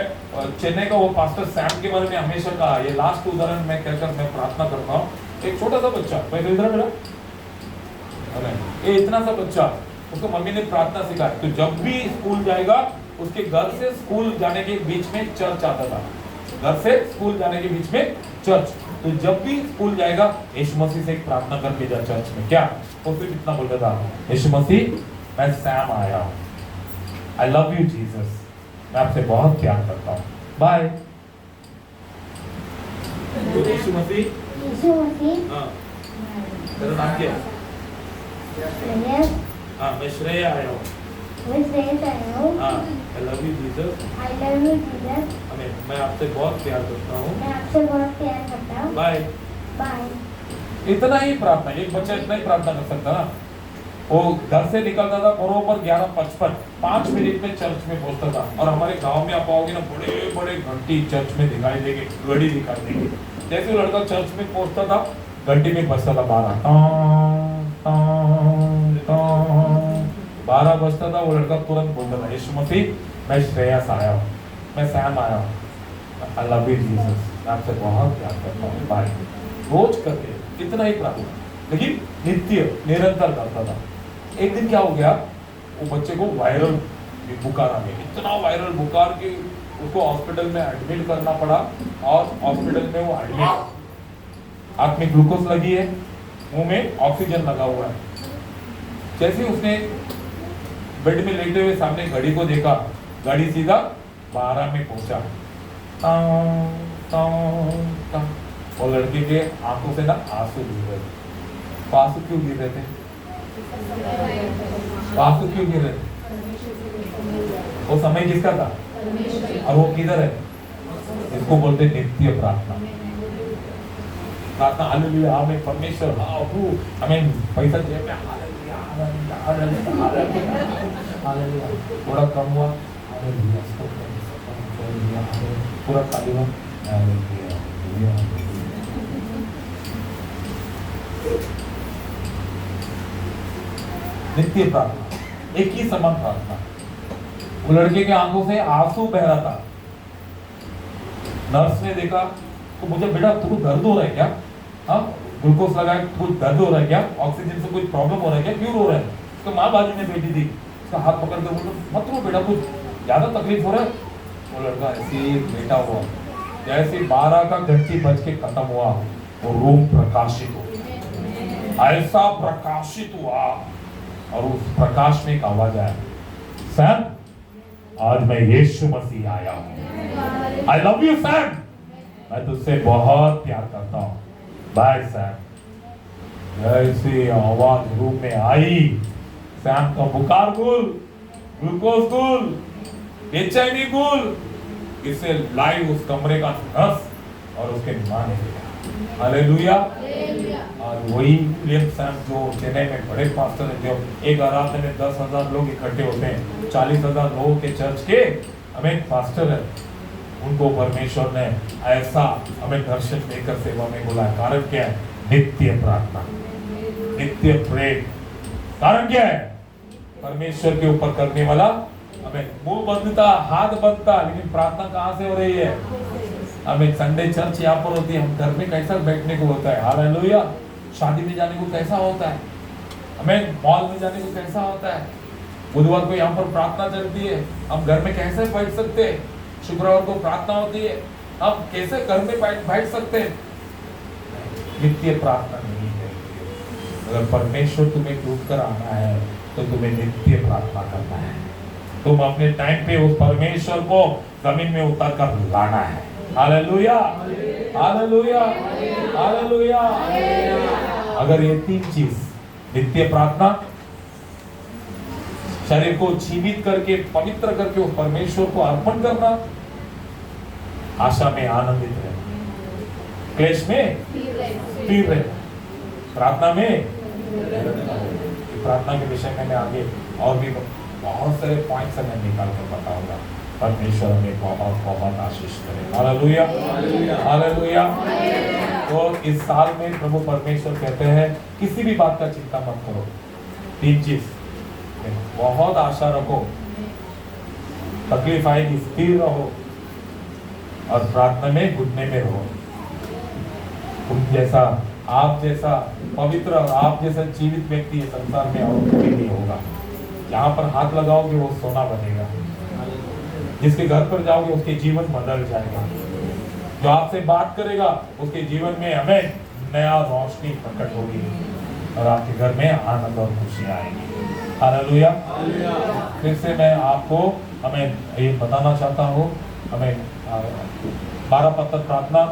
चेन्नई का वो पास्टर सैम के बारे में हमेशा कहा, ये लास्ट उदाहरण मैं कहकर मैं प्रार्थना करता हूँ। एक छोटा सा बच्चा, मैं इधर मिला, ये इतना सा बच्चा, उसको मम्मी ने प्रार्थना सिखाई, तो जब भी स्कूल जाएगा, उसके घर से स्कूल जाने के बीच में चर्च आता था, घर से स्कूल जाने के बीच में चर्च, तो जब भी स्कूल जाएगा यीशु मसीह से एक प्रार्थना करके जा चर्च में। क्या वो सिर्फ इतना बोलता था, यीशु मसीह मैं सैम आया हूँ, आई लव यू जीसस, मैं आपसे बहुत प्यार करता हूँ, बाय। यीशु मसीह, हाँ तेरा नाम क्या है? हाँ मैं श्रेया आया हूँ, हाँ आई लव यू जीसस, मैं आपसे बहुत प्यार करता हूँ, बाय। इतना ही प्रार्थना, एक बच्चा इतना ही प्रार्थना कर सकता ना। वो घर से निकलता था बरोबर 11:55, 5 मिनट में चर्च में पहुंचता था। और हमारे गांव में आप आओगे ना, बड़े बड़े घंटी चर्च में दिखाई देंगे, घड़ी दिखाई देंगे। जैसे वो लड़का चर्च में पहुंचता था, घंटी में बजता था 12 बजता था, वो लड़का तुरंत बोलता था, यीशु मसीह मैं श्रेयस आया हूँ, मैं सैम आया हूँ, आई लव यू जीसस, मैं आपसे बहुत प्यार करता हूँ, बाय। रोज करके कितना ही प्रार्थना, लेकिन नित्य निरंतर करता था। एक दिन क्या हो गया, वो बच्चे को वायरल बुखार आ गया, इतना वायरल बुखार कि उसको हॉस्पिटल में एडमिट करना पड़ा। और हॉस्पिटल में वो एडमिट, आंख में ग्लूकोज लगी है, मुंह में ऑक्सीजन लगा हुआ है। जैसे उसने बेड में लेटे हुए सामने घड़ी को देखा, घड़ी सीधा 12 में पहुंचा। और लड़के के आंखों से ना आंसू गिर रहे थे। आंसू क्यों गिर रहे थे? आंसू क्यों गिर रहे थे? वो समय किसका था? और वो किधर है? इसको बोलते नित्य प्रार्थना। प्रार्थना हालेलुया, आमीन, परमेश्वर हमें पैसा जेब में, hallelujah, hallelujah, hallelujah, hallelujah, hallelujah. थोड़ा कम हुआ, हालेलुया, हालेलुया, पूरा खाली हुआ, हालेलुया, हालेलुया। नित्य प्रार्थना, एक ही समान प्रार्थना। वो लड़के के आंखों से आंसू बह रहा था। नर्स ने देखा तो मुझे, बेटा तुमको दर्द हो रहा है क्या? हाँ, ग्लूकोज लगाया, कुछ दर्द हो रहा है क्या? ऑक्सीजन से कोई प्रॉब्लम हो रहा है क्या? क्यों रो रहा है? उसका माँ बाजू में बैठी थी, उसका हाथ पकड़ कर बोलो मत रो बेटा, कुछ ज्यादा तकलीफ हो रहा है। वो लड़का ऐसे ही बैठा हुआ, जैसे 12 का घंटी बज के खत्म हुआ, वो रूम प्रकाशित हो, ऐसा प्रकाशित हुआ। और उस प्रकाश में एक आवाज आया, सैम आज मैं यीशु मसीह आया हूं। आई लव यू सैम, मैं तुझसे बहुत प्यार करता हूं। By Sam. जैसे आवाज रूम में आई, सैम का बुखार गुल, ग्लूकोज गुल, एचआईवी गुल, इससे लाइव उस कमरे का नर्स और उसके मां ने देखा। हालेलुया। और वही विलियम सैम जो चेन्नई में बड़े पास्टर हैं, जो एक आराधना में 10,000 लोग इकट्ठे होते हैं, 40,000 लोगों के चर्च के हमें पास्टर है, उनको परमेश्वर ने ऐसा हमें दर्शन देकर सेवा में बुलाया। कारण क्या है? नित्य प्रार्थना, नित्य प्रेम। कारण क्या है? परमेश्वर के ऊपर करने वाला, हमें मुंह बंधता, हाथ बंधता, लेकिन प्रार्थना कहां से हो रही है? हमें संडे चर्च यहाँ पर होती है, हम घर में कैसा बैठने को होता है? हालेलुया। शादी में जाने को कैसा होता है? हमें मॉल में जाने को कैसा होता है? बुधवार को यहाँ पर प्रार्थना चलती है, हम घर में कैसे बैठ सकते हैं? शुक्रवार को प्रार्थना होती है, हम कैसे घर में बैठ सकते हैं? नित्य प्रार्थना नहीं है। अगर परमेश्वर तुम्हें ढूंढ कर आना है तो तुम्हें नित्य प्रार्थना करना है। तुम अपने टाइम पे उस परमेश्वर को जमीन में उतार कर लाना है। Hallelujah, hallelujah, hallelujah. अगर ये 3 चीज, नित्य प्रार्थना, शरीर को जीवित करके पवित्र करके उस परमेश्वर को अर्पण करना, आशा में आनंदित रहना, क्लेश में स्थिर रहना, प्रार्थना में। प्रार्थना के विषय में मैं आगे और भी बहुत सारे पॉइंट्स मैं निकाल कर बताऊंगा। परमेश्वर हमें बहुत बहुत आशीष करे। Hallelujah, hallelujah. तो इस साल में प्रभु परमेश्वर कहते हैं किसी भी बात का चिंता मत करो, 3 चीज, बहुत आशा रखो, तकलीफ आएगी स्थिर रहो, और प्रार्थना में घुटने में रहो। तुम जैसा, आप जैसा पवित्र और आप जैसा जीवित व्यक्ति संसार में और कोई नहीं होगा। जहाँ पर हाथ लगाओगे वो सोना बनेगा, जिसके घर पर जाओगे उसके जीवन बदल जाएगा, जो आपसे बात करेगा उसके जीवन में हमें नया रोशनी प्रकट होगी और आपके घर में आनंद और खुशियाँ आएंगी। हालेलुया। फिर से मैं आपको हमें ये बताना चाहता हूँ, हमें 12 पत्थर प्रार्थना